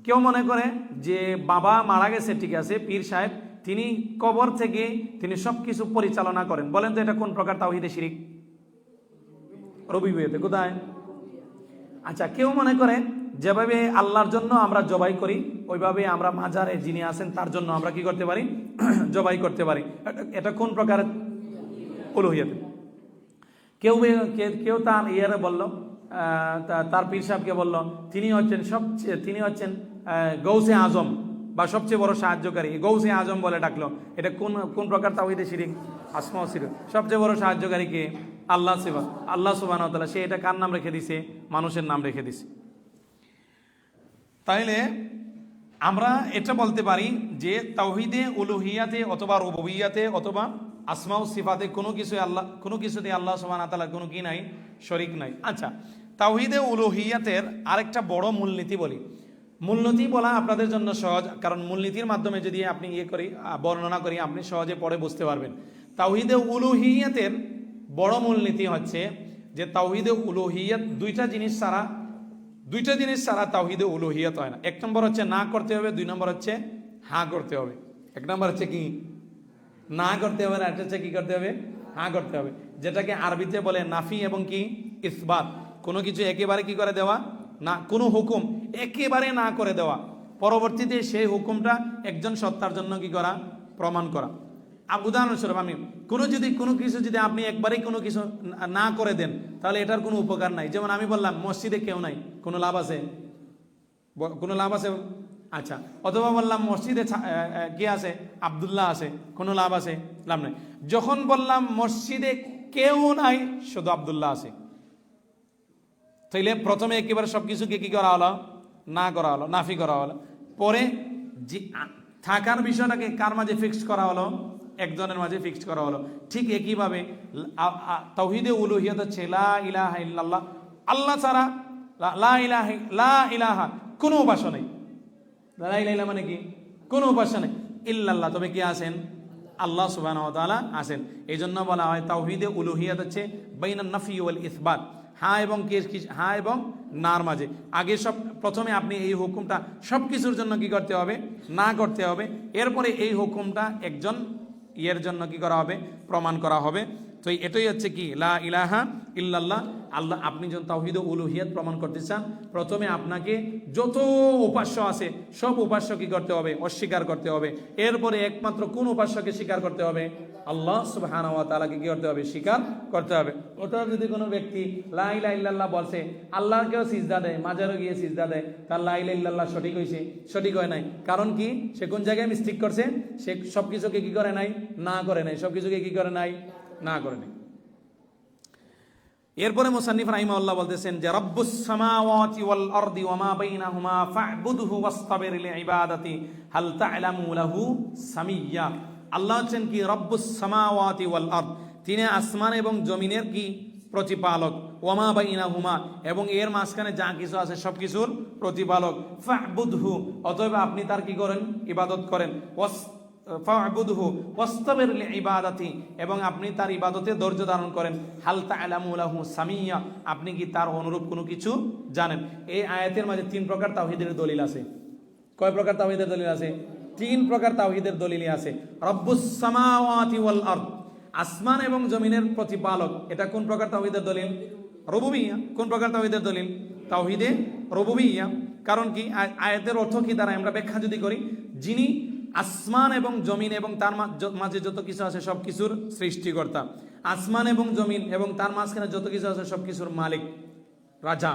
A: কেউ মনে করে যে বাবা মারা গেছে, ঠিক আছে, পীর সাহেব তিনি কবর থেকে তিনি সবকিছু পরিচালনা করেন। বলেন তো এটা কোন প্রকার তাওহীদে শিরিক? রুবুবিয়তে। কোথায়? আচ্ছা, কেউ মনে করে যেভাবে আল্লাহর জন্য আমরা জবাই করি, ওইভাবে আমরা মাজারে যিনি আছেন তার জন্য আমরা কি করতে পারি? জবাই করতে পারি। এটা কোন প্রকার? উলুহিয়তে। কেউ তার ইয়ারে বলল, তার পীর সাহেবকে বলল তিনি হচ্ছেন গৌসে আজম বা সবচেয়ে বড় সাহায্যকারী, গৌসে আজম বলে ডাকলো। এটা কোন প্রকার তাওহীদে শিরিক? আসমা ও সিফাত। সবচেয়ে বড় সাহায্যকারী কে? আল্লাহ সুবহানাহু ওয়া তাআলা। সে এটা কার নাম রেখে দিছে? মানুষের নাম রেখে দিছে। তাইলে আমরা এটা বলতে পারি যে তাওহীদে উলুহিয়াতে অথবা রুবুবিয়াতে অথবা আসমা ও সিফাতে কোনো কিছুতে আল্লাহ সুবহানাহু ওয়া তাআলার কোনো কি নাই? শরীক নাই। আচ্ছা, তাওহীদে উলুহিয়াতের আরেকটা বড় মূলনীতি বলি। মূলনীতি বলা আপনাদের জন্য সহজ, কারণ মূলনীতির মাধ্যমে যদি আপনি বর্ণনা করি আপনি সহজে পড়ে বুঝতে পারবেন। তাওহীদে উলুহিয়াতের বড় মূলনীতি হচ্ছে যে তাওহীদে উলুহিয়াত দুইটা জিনিস ছাড়া তাওহীদে উলুহিয়াত হয় না। 1 নম্বর হচ্ছে না করতে হবে, 2 নম্বর হচ্ছে হ্যাঁ করতে হবে। 1 নম্বর হচ্ছে কি? না করতে হবে, আর একটা হচ্ছে কি করতে হবে? হ্যাঁ করতে হবে। যেটাকে আরবিতে বলে নাফি এবং কি ইসবাত। কোনো কিছু একেবারে কি করে দেওয়া না, কোনো হুকুম একেবারে না করে দেওয়া, পরবর্তীতে সেই হুকুমটা একজন সত্তার জন্য কি করা? প্রমাণ করা। উদাহরণস্বরূপ আমি কোনো কিছু যদি আপনি একবারেই কোনো কিছু না করে দেন, তাহলে এটার কোনো উপকার নাই। যেমন আমি বললাম মসজিদে কেউ নাই, কোনো লাভ আছে? কোনো লাভ আছে? আচ্ছা, অথবা বললাম মসজিদে কে আছে? আব্দুল্লাহ আছে, কোনো লাভ আছে? লাভ নাই। যখন বললাম মসজিদে কেউ নাই, শুধু আব্দুল্লাহ আছে, তাইলে প্রথমে একেবারে সবকিছুকে কি করা হলো? না করা হলো, নাফি করা হলো। পরে যে থাকার বিষয়টাকে কার মাঝে ফিক্সড করা হলো? একজনের মাঝে ফিক্সড করা হলো। ঠিক একইভাবে তাওহীদে উলুহিয়াত হচ্ছে লা ইলাহা ইল্লাল্লাহ, আল্লাহ ছাড়া লা ইলাহা কোনো উপাস্য নেই। লা ইলাহা মানে কি? কোনো উপাস্য নেই। ইল্লাল্লাহ, তবে কি আছেন? আল্লাহ সুবহানাহু ওয়া তাআলা আছেন। এই জন্য বলা হয় তাওহীদে উলুহিয়াত হচ্ছে বাইনান নাফি ওয়াল ইসবাত, হ্যাঁ এবং নার মাঝে। আগে প্রথমে আপনি এই হুকুমটা সব কিছুর জন্য কি করতে হবে? না করতে হবে। এরপরে এই হুকুমটা একজন জন্য কি করা হবে? প্রমাণ করা হবে। তো এটাই হচ্ছে কি লা ইলাহা ইল্লাল্লাহ। আল্লাহ, আপনি যখন তাওহীদে উলুহিয়াত প্রমাণ করতে চান, প্রথমে আপনাকে যত উপাস্য আছে সব উপাস্য কি করতে হবে? অস্বীকার করতে হবে। এরপরে একমাত্র কোন উপাস্যকে স্বীকার করতে হবে? আল্লাহ সুবহানাহু ওয়া তাআলাকে কি করতে হবে? স্বীকার করতে হবে। অর্থাৎ যদি কোনো ব্যক্তি লা ইলাহা ইল্লাল্লাহ বলছে, আল্লাহকেও সিজদা দেয়, মাজারও গিয়ে সিজদা দেয়, তার লা ইলাহা ইল্লাল্লাহ সঠিক হয়েছে? সঠিক হয় নাই। কারণ কি? সে কোন জায়গায় মিস্টেক করছে? সে সবকিছুকে কি করে নাই? না করে নাই। সবকিছুকে কি করে নাই? না করে নাই। এরপরে মুসান্নিফ রাহিমাহুল্লাহ বলতেছেন যে রব্বুস সামাওয়াতি ওয়াল আরদি ওয়া মা বাইনাহুমা ফা'বুদহু ওয়াসতাবির লিইবাদাতি হাল তা'লামু লাহু সামিয়্যা। আল্লাহ হচ্ছেন কি? রব্বুস সামাওয়াতি ওয়াল আরদ, তিনি আসমান এবং জমিনের কি? প্রতিপালক। ওয়া মা বাইনাহুমা, এবং এর মাঝখানে যা কিছু আছে সবকিছুর প্রতিপালক। ফা'বুদহু, অতএব আপনি তার কি করেন? ইবাদত করেন। ফা'বুদহু ওয়াসতাবির লিইবাদাতি, এবং আপনি তার ইবাদতে ধৈর্য ধারণ করেন। হাল তা'লামু লাহু সামিয়্যা, আপনি কি তার অনুরূপ কোনো কিছু জানেন? এই আয়াতের মাঝে 3 প্রকার তাওহীদের দলিল আছে। কয় প্রকার তাওহীদের দলিল আছে? 3 প্রকার তাওহীদের দলিল আছে। রব্বুস সামাওয়াতি ওয়াল আরদ, আসমান এবং জমিনের প্রতিপালক, এটা কোন প্রকার তাওহীদের দলিল? রুবুবিয়্যাহ। কোন প্রকার তাওহীদের দলিল? তাওহীদে রুবুবিয়্যাহ। কারণ কি? আয়াতের অর্থ কি দ্বারা আমরা ব্যাখ্যা যদি করি, যিনি আসমান এবং জমিন এবং তার মাঝে যত কিছু আছে সব কিছুর সৃষ্টিকর্তা, আসমান এবং জমিন এবং তার মাঝখানে যত কিছু আছে সব কিছুর মালিক, রাজা,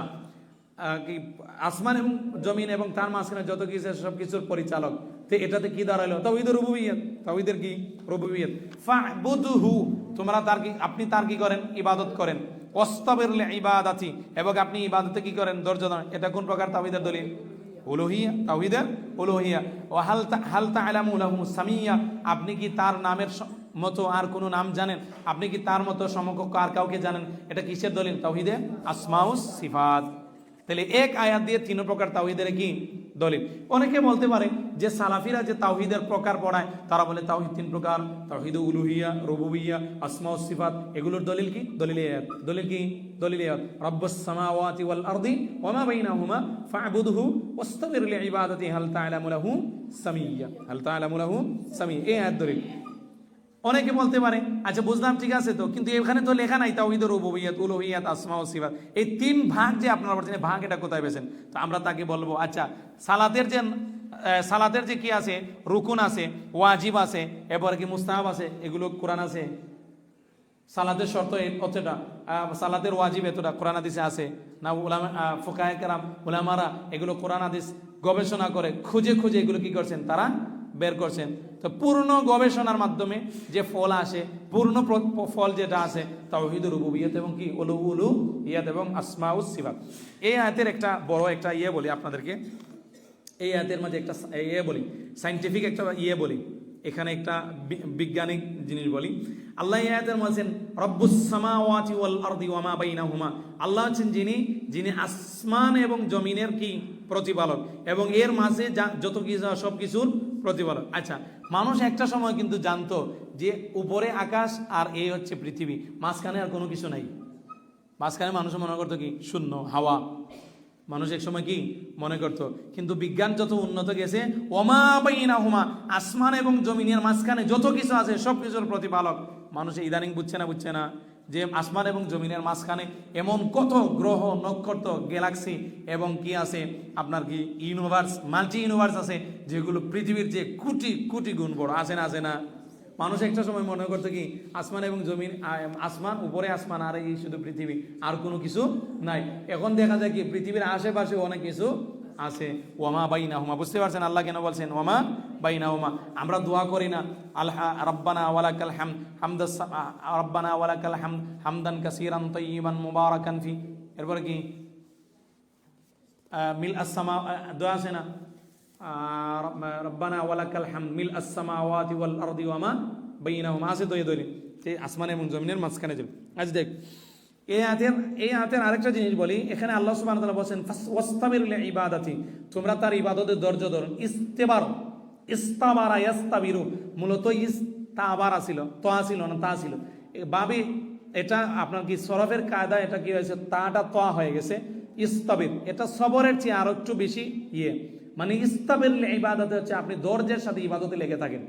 A: আসমান এবং জমিন এবং তার মাঝখানে যত কিছু আছে সব কিছুর পরিচালক। তো এটাতে কি দাঁড়ালো? তাওহীদুর রুবুবিয়্যাত। তাওহীদের কি? রুবুবিয়্যাত। ফা'বুদহু, তোমরা তার কি, আপনি তার কি করেন? ইবাদত করেন। ওয়াস্তাবির লিইবাদাতি, এবং আপনি ইবাদতে কি করেন? ধৈর্য ধরেন। এটা কোন প্রকার তাওহীদের দলিল? উলুহিয়া, তাওহীদের উলুহিয়া। ওয়া হাল তা'লামু লাহু সামিয়্যা, আপনি কি তার নামের মতো আর কোনো নাম জানেন? আপনি কি তার মতো সমকক্ষ আর কাউকে জানেন? এটা কিসের দলিল? তাওহীদে আসমাউস সিফাত। তাহলে এক আয়াত দিয়ে তিন প্রকার তাওহীদের কি দলিল। অনেকে বলতে পারে যে সালাফিরা যে তাওহীদের প্রকার পড়ায়, তারা বলে তাওহীদ তিন প্রকার, তাওহীদ উলুহিয়া, রুবুবিয়্যা, আসমাউস সিফাত। এগুলোর দলিল কি? দলিল আয়াত। দলিল কি? দলিল আয়াত। রাব্বুস সামাওয়াতি ওয়াল আরদি ওয়া মা বাইনাহুমা ফা'বুদহু ওয়াস্তাবির লিইবাদাতি হাল তা'লামু লাহু সামিয়্যা, হাল তা'লামু লাহু সামিয়্যা। এই আয়াত দলিল। অনেকে বলতে পারে আচ্ছা বুঝলাম, ঠিক আছে, তো কিন্তু এখানে তো লেখা নাই তাওহীদুর রুবুবিয়্যাত, উলুহিয়াত, আসমা ও সিফাত। এই তিন ভাগ যে আপনারা বলছেন, ভাগ এটা কোথায় পেয়েছেন? তো আমরা তাকে বলবো আচ্ছা সালাতের যে কি আছে, রুকুন আছে, ওয়াজিব আছে, এরপরে কি মুস্তাহাব আছে, এগুলো কোরআন আছে। সালাতের শর্ত অতটা, সালাতের ওয়াজিব এতটা, কোরআন হাদিসে আছে না? উলামা ফুকায়ে কেরাম, উলামারা এগুলো কোরআন হাদিস গবেষণা করে খুঁজে খুঁজে এগুলো কি করছেন? তারা বের করছেন। তো পূর্ণ গবেষণার মাধ্যমে যে ফল আসে, পূর্ণ ফল যেটা আছে তাওহীদুর রুবুবিয়্যাত এবং কি উলুহিয়াত এবং আসমাউস সিফাত। এই আয়াতের একটা বড় একটা বলি আপনাদেরকে। এই আয়াতের মাঝে একটা বলি, সায়েন্টিফিক একটা বলি, এখানে একটা বিজ্ঞানিক জিনিস বলি। আল্লাহ এই আয়াতের বলছেন রব্বুস সামাওয়াতি ওয়াল আরদি ওয়া মা বাইনাহুমা, আল্লাহ হচ্ছেন যিনি আসমান এবং জমিনের কি প্রতিপালক, এবং এর মাঝে যত কিছু সব কিছুর প্রতিপালক। আচ্ছা, মানুষ একটা সময় কিন্তু জানতো যে উপরে আকাশ আর এই হচ্ছে পৃথিবী, মাঝখানে আর কোনো কিছু নাই। মাঝখানে মানুষ মনে করতো কি? শূন্য, হাওয়া। মানুষ এক সময় কি মনে করতো, কিন্তু বিজ্ঞান যত উন্নত গেছে, ওমা বাইনাহুমা, আসমান এবং জমিনের মাঝখানে যত কিছু আছে সব কিছুর প্রতিপালক। মানুষ ইদানিং বুঝছে না যে আসমান এবং জমিনের মাঝখানে এমন কত গ্রহ, নক্ষত্র, গ্যালাক্সি এবং কি আছে আপনার কি ইউনিভার্স, মাল্টি ইউনিভার্স আছে, যেগুলো পৃথিবীর যে কোটি কোটি গুণ বড়। আছে না? মানুষ একটা সময় মনে করতো কি আসমান এবং জমিন, আসমান, উপরে আসমান, আর এই শুধু পৃথিবী, আর কোনো কিছু নাই। এখন দেখা যায় কি পৃথিবীর আশেপাশে অনেক কিছু আছে। ওয়ামা বাইনাহুমা, বুঝতে পারছেন আল্লাহ কেন বলছেন ওয়ামা বাইনাহুমা? আমরা দোয়া করি না রব্বানা ওয়ালাকাল হামদ, রব্বানা ওয়ালাকাল হামদ হামদান কাসীরান তাইয়িবান মুবারাকান ফি, এরপরে কি মিল আসসামা, দোয়া আছে না? রব্বানা ওয়ালাকাল হামদ মিল আসসামাওয়াতি ওয়াল আরদি ওয়া মা বাইনাহুমা, আছে তো? এই দলিল যে আসমান এবং জমিনের মাঝখানে যে। আজ দেখ এই আয়াতের আরেকটা জিনিস বলি। এখানে আল্লাহ সুবহানাহু ওয়া তাআলা বলেন ওয়াস্তাবির লিইবাদাতি, তোমরা তার ইবাদতে ধৈর্য ধরো। ইস্তাবারা ইয়াস্তাবিরু, মূলত ইস্তাবারা ছিল, তা ছিল না, তা ছিল বাবে। এটা আপনার কি সরফের কায়দা, এটা কি হয়েছে? তাটা তা হয়ে গেছে। ইস্তাবির, এটা সবরের চেয়ে আরো একটু বেশি মানে ইস্তাবির লিইবাদাতি হচ্ছে আপনি ধৈর্যের সাথে ইবাদতে লেগে থাকেন।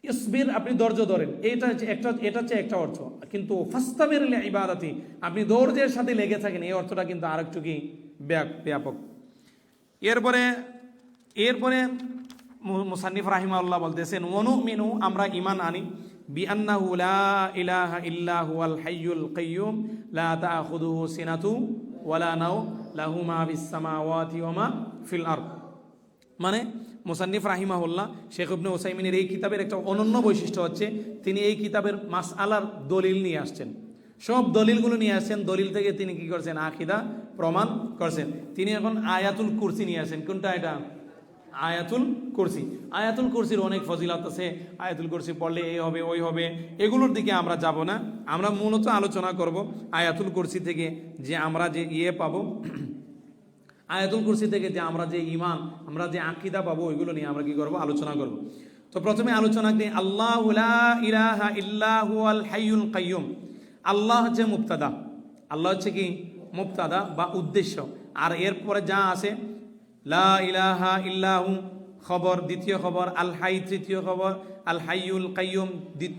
A: ইসবির, আপনি ধৈর্য ধরেন, এটা হচ্ছে একটা অর্থ। কিন্তু ফাস্তাবির লিইবাদাতি, আপনি ধৈর্যের সাথে লেগে থাকেন, এই অর্থটা কিন্তু আরেকটু কি ব্যাপক। এরপরে মুসান্নিফ রাহিমাহুল্লাহ বলতেছেন ওয়ানুমিনু, আমরা ঈমান আনি, বিআন্নাহু লা ইলাহা ইল্লা হুয়াল হাইয়ুল কাইয়্যুম লা তাখুযুহু সিনাতু ওয়ালা নাওম লাহু মা ফিস সামাওয়াতি ওয়া মা ফিল আরদ। মানে মুসান্নিফ রাহিমাহুল্লাহ শেখ ইবনে উসাইমিনের এই কিতাবের একটা অনন্য বৈশিষ্ট্য হচ্ছে তিনি এই কিতাবের মাসআলার দলিল নিয়ে আসছেন, সব দলিলগুলো নিয়ে আসছেন। দলিল থেকে তিনি কি করছেন? আকীদা প্রমাণ করছেন। তিনি এখন আয়াতুল কুরসি নিয়ে আসেন। কোনটা এটা? আয়াতুল কুরসি। আয়াতুল কুরসির অনেক ফজিলত আছে। আয়াতুল কুরসি পড়লে এই হবে, ওই হবে, এগুলোর দিকে আমরা যাব না। আমরা মূলত আলোচনা করব আয়াতুল কুরসি থেকে যে আমরা যে পাবো, আয়াতুল কুরসি থেকে যে আমরা যে ঈমান, আমরা যে আকীদা পাবো, ওইগুলো নিয়ে আমরা কি করব? আলোচনা করব। তো প্রথমে আলোচনা করি আল্লাহু লা ইলাহা ইল্লা হুয়াল হাইয়ুল কাইয়্যুম। আল্লাহ হচ্ছে মুবতাদা, আল্লাহ হচ্ছে কি মুবতাদা বা উদ্দেশ্য, আর এরপরে যা আছে লা ইলাহা ইল্লাহু খবর, দ্বিতীয় খবর, আল হাই তৃতীয় খবর, আল হাইয়ুল কাইয়্যুম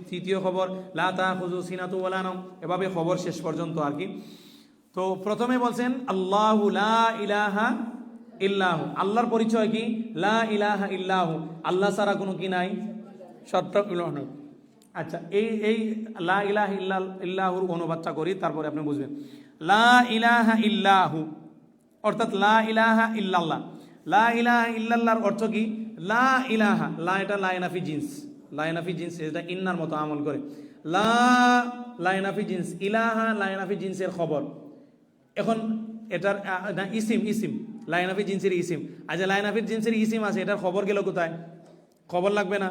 A: তৃতীয় খবর, লা তাখুযু সিনাতু ওয়ালা নাওম, এভাবে খবর শেষ পর্যন্ত আর কি। তো প্রথমে বলছেন আল্লাহু লা ইলাহা ইল্লাহু, আল্লাহর পরিচয় কি? লা ইলাহা ইল্লাহু, আল্লাহ ছাড়া কোনো কি নাই, সত্য ইলাহ নাই। আচ্ছা, এই লা ইলাহা ইল্লাহুর অনুবাদটা করি, তারপরে আপনি বুঝবেন। লা ইলাহা ইল্লাহু অর্থাৎ লা ইলাহা ইল্লাল্লাহ। লা ইলাহা ইল্লাল্লাহর অর্থ কি? লা ইলাহা, লা এটা লাইনাফি জিন্স, লাইনাফি জিন্স এটা ইন্নার মতো আমল করে। লা লাইনাফি জিন্স, ইলাহা লাইনাফি জিন্সের খবর। এখন এটার ইসিম লাইনাফি জিন্সের ইসিম। আচ্ছা, লাইনাফির জিন্সের ইসিম আছে, এটার খবর গেল কোথায়? খবর লাগবে না?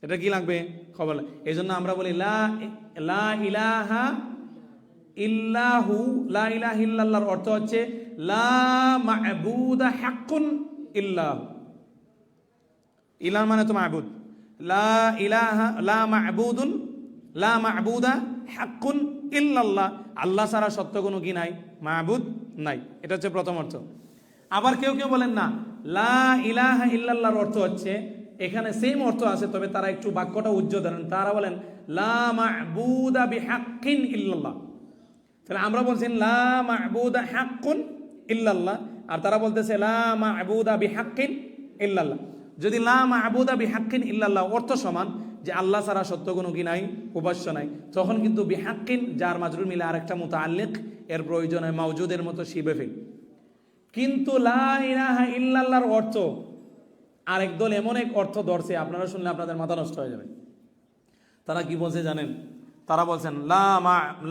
A: এটা কি লাগবে? খবর। এই জন্য আমরা বলি লা ইলাহা ইল্লাহু, লা ইলাহা ইল্লাল্লাহর অর্থ হচ্ছে লা মা'বুদা হাক্কুন ইল্লাহু। ইলাহ মানে তো মা'বুদ। লা ইলাহা লা মা'বুদুন, লা মা'বুদা হাক্কুন ইল্লাল্লাহ, আল্লাহ ছাড়া সত্য কোনো কি নাই, মা'বুদ নাই। এটা হচ্ছে প্রথম অর্থ। আবার কেউ কেউ বলেন না, লা ইলাহা ইল্লাল্লাহর অর্থ হচ্ছে, এখানে সেম অর্থ আছে, তবে তারা একটু বাক্যটা উজ্জ্বল ধরেন। তারা বলেন লা মা'বুদা বিহাক্কিন ইল্লাল্লাহ। তাহলে আমরা বলছি লা মা'বুদা হাক্কুন ইল্লাল্লাহ, আর তারা বলতেছে লা মা'বুদা বিহাক্কিন ইল্লাল্লাহ। যদি লা মা'বুদা বিহাক্কিন ইল্লাল্লাহ অর্থ সমান, যে আল্লাহ ছাড়া সত্য কোনো কি নাই, উপাস্য নাই, তখন কিন্তু বিহাক্কিন যার মাজরুর মিলে আরেকটা মুতাআল্লিক, এর প্রয়োজন হয় মাওজুদের মতো শিবে ফেল। কিন্তু লা ইলাহা ইল্লাল্লাহর অর্থ আরেক দল এমন এক অর্থ ধরছে, আপনারা শুনলে আপনাদের মাথা নষ্ট হয়ে যাবে। তারা কি বলছে জানেন? তারা বলছেন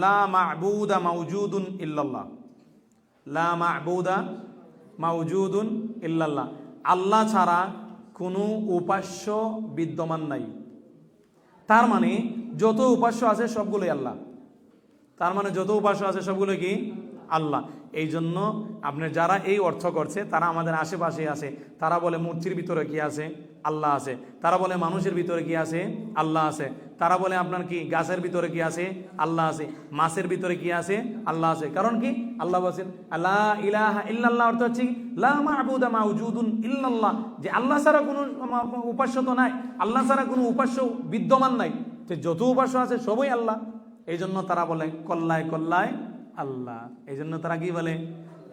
A: লা মা'বুদা মাওজুদুন ইল্লাল্লাহ, লা মা'বুদা মাওজুদুন ইল্লাল্লাহ, আল্লাহ ছাড়া কোনো উপাস্য বিদ্যমান নাই। তার মানে যত উপাস্য আছে সবগুলোই আল্লাহ। তার মানে যত উপাস্য আছে সবগুলো কি? আল্লাহ। এই জন্য আপনার যারা এই অর্থ করছে তারা আমাদের আশেপাশে আছে। তারা বলে মূর্তির ভিতরে কি আছে? আল্লাহ আছে। তারা বলে মানুষের ভিতরে কি আছে? আল্লাহ আছে। তারা বলে আপনার কি গাছের ভিতরে কি আছে? আল্লাহ আছে। মাছের ভিতরে কি আছে? আল্লাহ আছে। কারণ কি? আল্লাহ বলেন লা ইলাহা ইল্লাল্লাহ অর্থ হচ্ছে লা মা'বুদা মাওজুদুন ইল্লাল্লাহ, যে আল্লাহ ছাড়া কোনো উপাস্য তো নাই, আল্লাহ ছাড়া কোনো উপাস্য বিদ্যমান নাই, যে যত উপাস্য আছে সবই আল্লাহ। এই জন্য তারা বলে কল্লায় কল্লায় আল্লাহ। এই জন্য তারা কি বলে?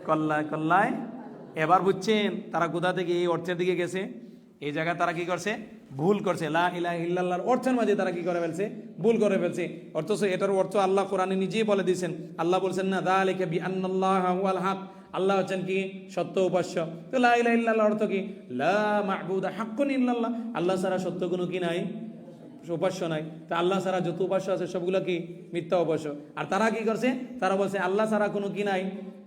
A: কল্লায় কল্লায়। এবার বুঝছেন তারা কোথা থেকে এই অর্থের দিকে গেছে? এই জায়গায় তারা কি করছে? ভুল করছে। লা ইলাহা ইল্লাল্লাহর অর্থের মাঝে তারা কি করে ফেলছে? ভুল করে ফেলছে। অথচ এটার অর্থ আল্লাহ কোরআনে নিজেই বলে দিয়েছেন। আল্লাহ বলছেন না যালিকা বিআন্নাল্লাহা হুয়াল হক, আল্লাহ হচ্ছেন কি? সত্য উপাস্য। তো লা ইলাহা ইল্লাল্লাহর অর্থ কি? লা মা'বুদা হাক্কুন ইল্লাল্লাহ, আল্লাহ ছাড়া সত্য কোনো কি নাই, উপাস্য নাই। তা আল্লাহ ছাড়া যত উপাস্য আছে সবগুলো কি? মিথ্যা উপাস্য। আর তারা কি করছে? তারা বলছে আল্লাহ ছাড়া কোনো কি নাই,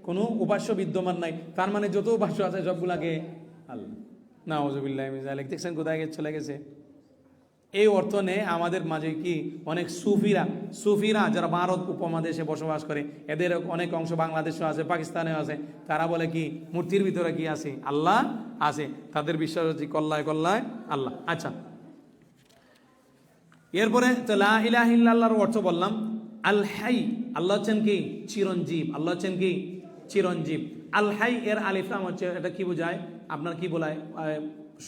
A: কোনো উপাস্য বিদ্যমান নাই, তার মানে যত উপাস্য আছে সবগুলাকে আল্লাহ। নাউযুবিল্লাহি মিন যালিক। দেখছেন কোথায় চলে গেছে? এই অর্থ নেই আমাদের মাঝে কি অনেক সুফিরা যারা ভারত উপমহাদেশে বসবাস করে, এদের অনেক অংশ বাংলাদেশেও আছে, পাকিস্তানেও আছে। তারা বলে কি মূর্তির ভিতরে কি আছে? আল্লাহ আছে। তাদের বিশ্বাস হচ্ছে কল্লায় কল্লায় আল্লাহ। আচ্ছা, এরপরে তো লা ইলাহা ইল্লাল্লাহর অর্থ বললাম। আল হাই, আল্লাহ হচ্ছেন কি? চিরঞ্জীব। আল্লাহ হচ্ছেন কি? চিরঞ্জীব। আল হাই এর আলিফ লাম হচ্ছে, এটা কি বোঝায়? আপনার কি বলায়?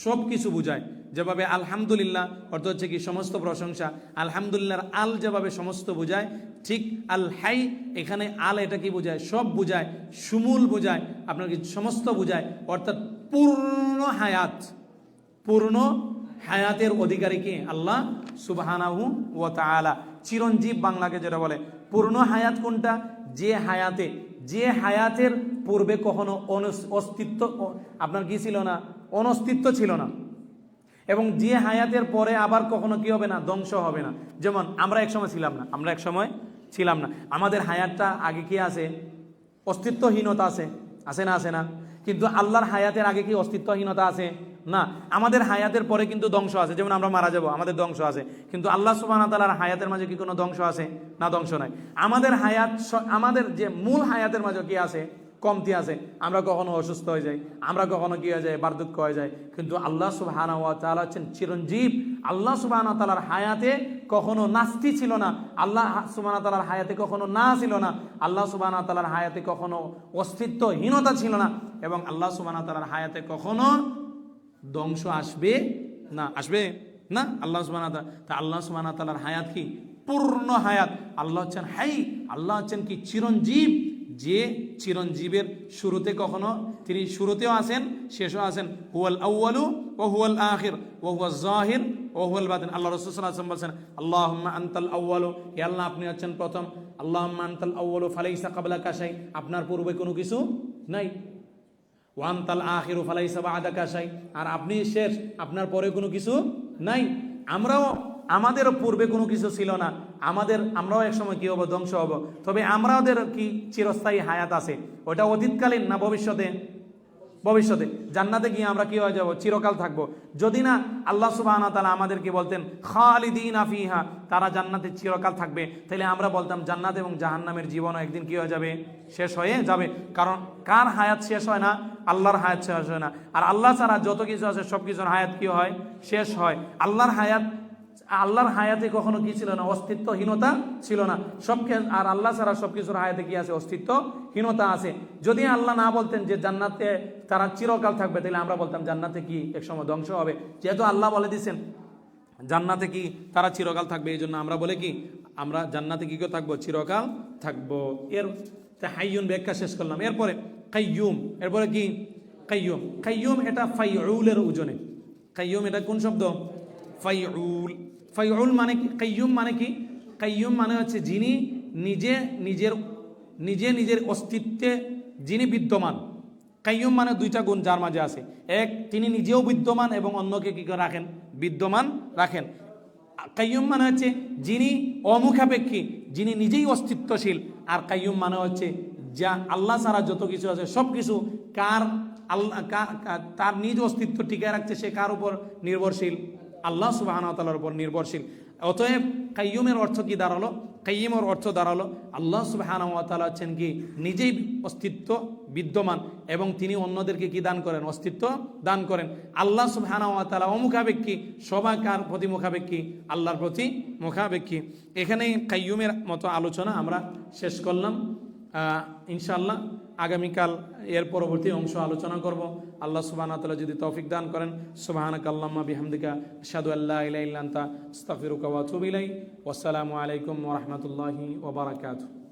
A: সব কিছু বোঝায়। যেভাবে আলহামদুলিল্লাহ অর্থ হচ্ছে কি? সমস্ত প্রশংসা। আলহামদুলিল্লাহর আল যেভাবে সমস্ত বোঝায়, ঠিক আল হাই এখানে আল এটা কি বোঝায়? সব বোঝায়, সুমূল বোঝায়, আপনার কি সমস্ত বোঝায়। অর্থাৎ পূর্ণ হায়াত, পূর্ণ হায়াতের অধিকারী কি? আল্লাহ সুবহানাহু ওয়া তাআলা। চিরঞ্জীব বাংলাকে যেটা বলে। পূর্ণ হায়াত কোনটা? যে হায়াতের পূর্বে কখনো অস্তিত্ব আপনার কি ছিল না? অনস্তিত্ব ছিল না, এবং যে হায়াতের পরে আবার কখনো কি হবে না? ধ্বংস হবে না। যেমন আমরা একসময় ছিলাম না, আমাদের হায়াতটা আগে কি আছে? অস্তিত্বহীনতা আছে না? কিন্তু আল্লাহর হায়াতের আগে কি অস্তিত্বহীনতা আছে? না। আমাদের হায়াতের পরে কিন্তু ধ্বংস আছে। যেমন আমরা মারা যাব, আমাদের ধ্বংস আছে। কিন্তু আল্লাহ সুবহানাহু ওয়া তাআলার হায়াতের মাঝে কি কোনো ধ্বংস আছে? না, ধ্বংস নাই। আমাদের হায়াত, আমাদের যে মূল হায়াতের মাঝে কি আছে? কমতি আছে। আমরা কখনো অসুস্থ হয়ে যাই, আমরা কখনো কি হয়ে যায়? বার্ধক্য হয়ে যায়। কিন্তু আল্লাহ সুবহানাহু ওয়া তাআলা হচ্ছেন চিরঞ্জীব। আল্লাহ সুবহানাহু ওয়া তাআলার হায়াতে কখনো নাস্তি ছিল না, আল্লাহ সুবহানাহু ওয়া তাআলার হায়াতে কখনো না ছিল না, আল্লাহ সুবহানাহু ওয়া তাআলার হায়াতে কখনো অস্তিত্বহীনতা ছিল না, এবং আল্লাহ সুবহানাহু ওয়া তাআলার হায়াতে কখনো ধ্বংস আসবে না। আল্লাহ সুবহানাহু ওয়া তাআলা, তা আল্লাহ সুবহানাহু ওয়া তাআলার হায়াত কি? পূর্ণ হায়াত। আল্লাহ হচ্ছেন হাই, আল্লাহ হচ্ছেন কি? চিরঞ্জীব। যে চিরঞ্জীবের শুরুতে কখনো তিনি শুরুতেও আছেন শেষও আছেন। হুয়াল আউয়ালু ওয়া হুয়াল আখির ওয়া হুয়াজ জাহির ওয়া হুয়াল বাতিন। আল্লাহ রাসূল সাল্লাল্লাহু আলাইহি ওয়াসাল্লাম বলেন আল্লাহুম্মা আনতাল আউয়ালু, হে আল্লাহ আপনি হচ্ছেন প্রথম। আল্লাহুম্মা আনতাল আউয়ালু ফালাইসা ক্বাবলাকা শাই, আপনার পূর্বে কোনো কিছু নাই। ওয়া আনতাল আখিরু ফালাইসা বা'দাকা শাই, আর আপনি শেষ, আপনার পরে কোনো কিছু নাই। আমাদেরও পূর্বে কোনো কিছু ছিল না, আমরাও একসময় কি হব, ধ্বংস হব। তবে আমাদের কি চিরস্থায়ী হায়াত আছে, ওটা অতীতকালীন না ভবিষ্যতে? ভবিষ্যতে। জান্নাতে গিয়ে আমরা কি হয়ে যাব, চিরকাল থাকব। যদি না আল্লাহ সুবহানাহু ওয়া তাআলা আমাদেরকে বলতেন খালিদিনা ফিহা, তারা জান্নাতে চিরকাল থাকবে, তাহলে আমরা বলতাম জান্নাত এবং জাহান্নামের জীবনও একদিন কি হয়ে যাবে, শেষ হয়ে যাবে। কারণ কার হায়াত শেষ হয় না? আল্লাহর হায়াত শেষ হয় না। আর আল্লাহ ছাড়া যত কিছু আছে সব কিছুর হায়াত কি হয়, শেষ হয়। আল্লাহর হায়াতে কখনো কি ছিল না, অস্তিত্বহীনতা ছিল না। আর আল্লাহ ছাড়া সবকিছুর হায়াতে কি আছে, অস্তিত্বহীনতা আছে। যদি আল্লাহ না বলতেন যে জান্নাতে তারা চিরকাল থাকবে, তাহলে আমরা বলতাম জান্নাতে কি একসময় ধ্বংস হবে। যেহেতু আল্লাহ বলে দিয়েছেন জান্নাতে কি তারা চিরকাল থাকবে, এই জন্য আমরা বলে কি আমরা জান্নাতে কি থাকবো, চিরকাল থাকবো। এর হাইয়ুন ব্যাখ্যা শেষ করলাম। এরপরে কাইয়ুম, এরপরে কি কাইয়ুম। কাইয়ুম এটা ফাইউলের ওজনে। কাইয়ুম এটা কোন শব্দ? ফাইউল। ফাইউল মানে কি? কাইয়ুম মানে কি? কাইয়ুম মানে হচ্ছে যিনি নিজের অস্তিত্বে যিনি বিদ্যমান। কাইয়ুম মানে দুইটা গুণ যার মাঝে আছে। এক, তিনি নিজেও বিদ্যমান এবং অন্যকে কি করে রাখেন, বিদ্যমান রাখেন। কাইয়ুম মানে হচ্ছে যিনি অমুখাপেক্ষী, যিনি নিজেই অস্তিত্বশীল। আর কাইয়ুম মানে হচ্ছে যা আল্লাহ ছাড়া যত কিছু আছে সব কিছু তার নিজ অস্তিত্ব টিকায় রাখছে, সে কার উপর নির্ভরশীল? আল্লাহ সুবহানাহু ওয়া তাআলার উপর নির্ভরশীল। অতএব কাইয়ুমের অর্থ কি দাঁড়ালো? কাইয়ুমের অর্থ দাঁড়ালো আল্লাহ সুবহানাহু ওয়া তাআলা হচ্ছেন কি নিজেই অস্তিত্ব বিদ্যমান এবং তিনি অন্যদেরকে কি দান করেন, অস্তিত্ব দান করেন। আল্লাহ সুবহানাহু ওয়া তাআলা অমুখাপেক্ষী, সবাই কার প্রতি মুখাপেক্ষী? আল্লাহর প্রতি মুখাপেক্ষী। এখানে কাইয়ুমের মতো আলোচনা আমরা শেষ করলাম। ইনশাআল্লাহ আগামীকাল এর পরবর্তী অংশ আলোচনা করব। আল্লাহ সুবহানাহু ওয়া তাআলা যদি তৌফিক দান করেন। সুবহানাকা আল্লাহুম্মা বিহামদিকা আশহাদু আল্লা ইলাহা ইল্লা আনতা আস্তাগফিরুকা ওয়া আতুবু ইলাইক। ওয়াসসালামু আলাইকুম ওয়া রাহমাতুল্লাহি ওয়া বারাকাতুহু।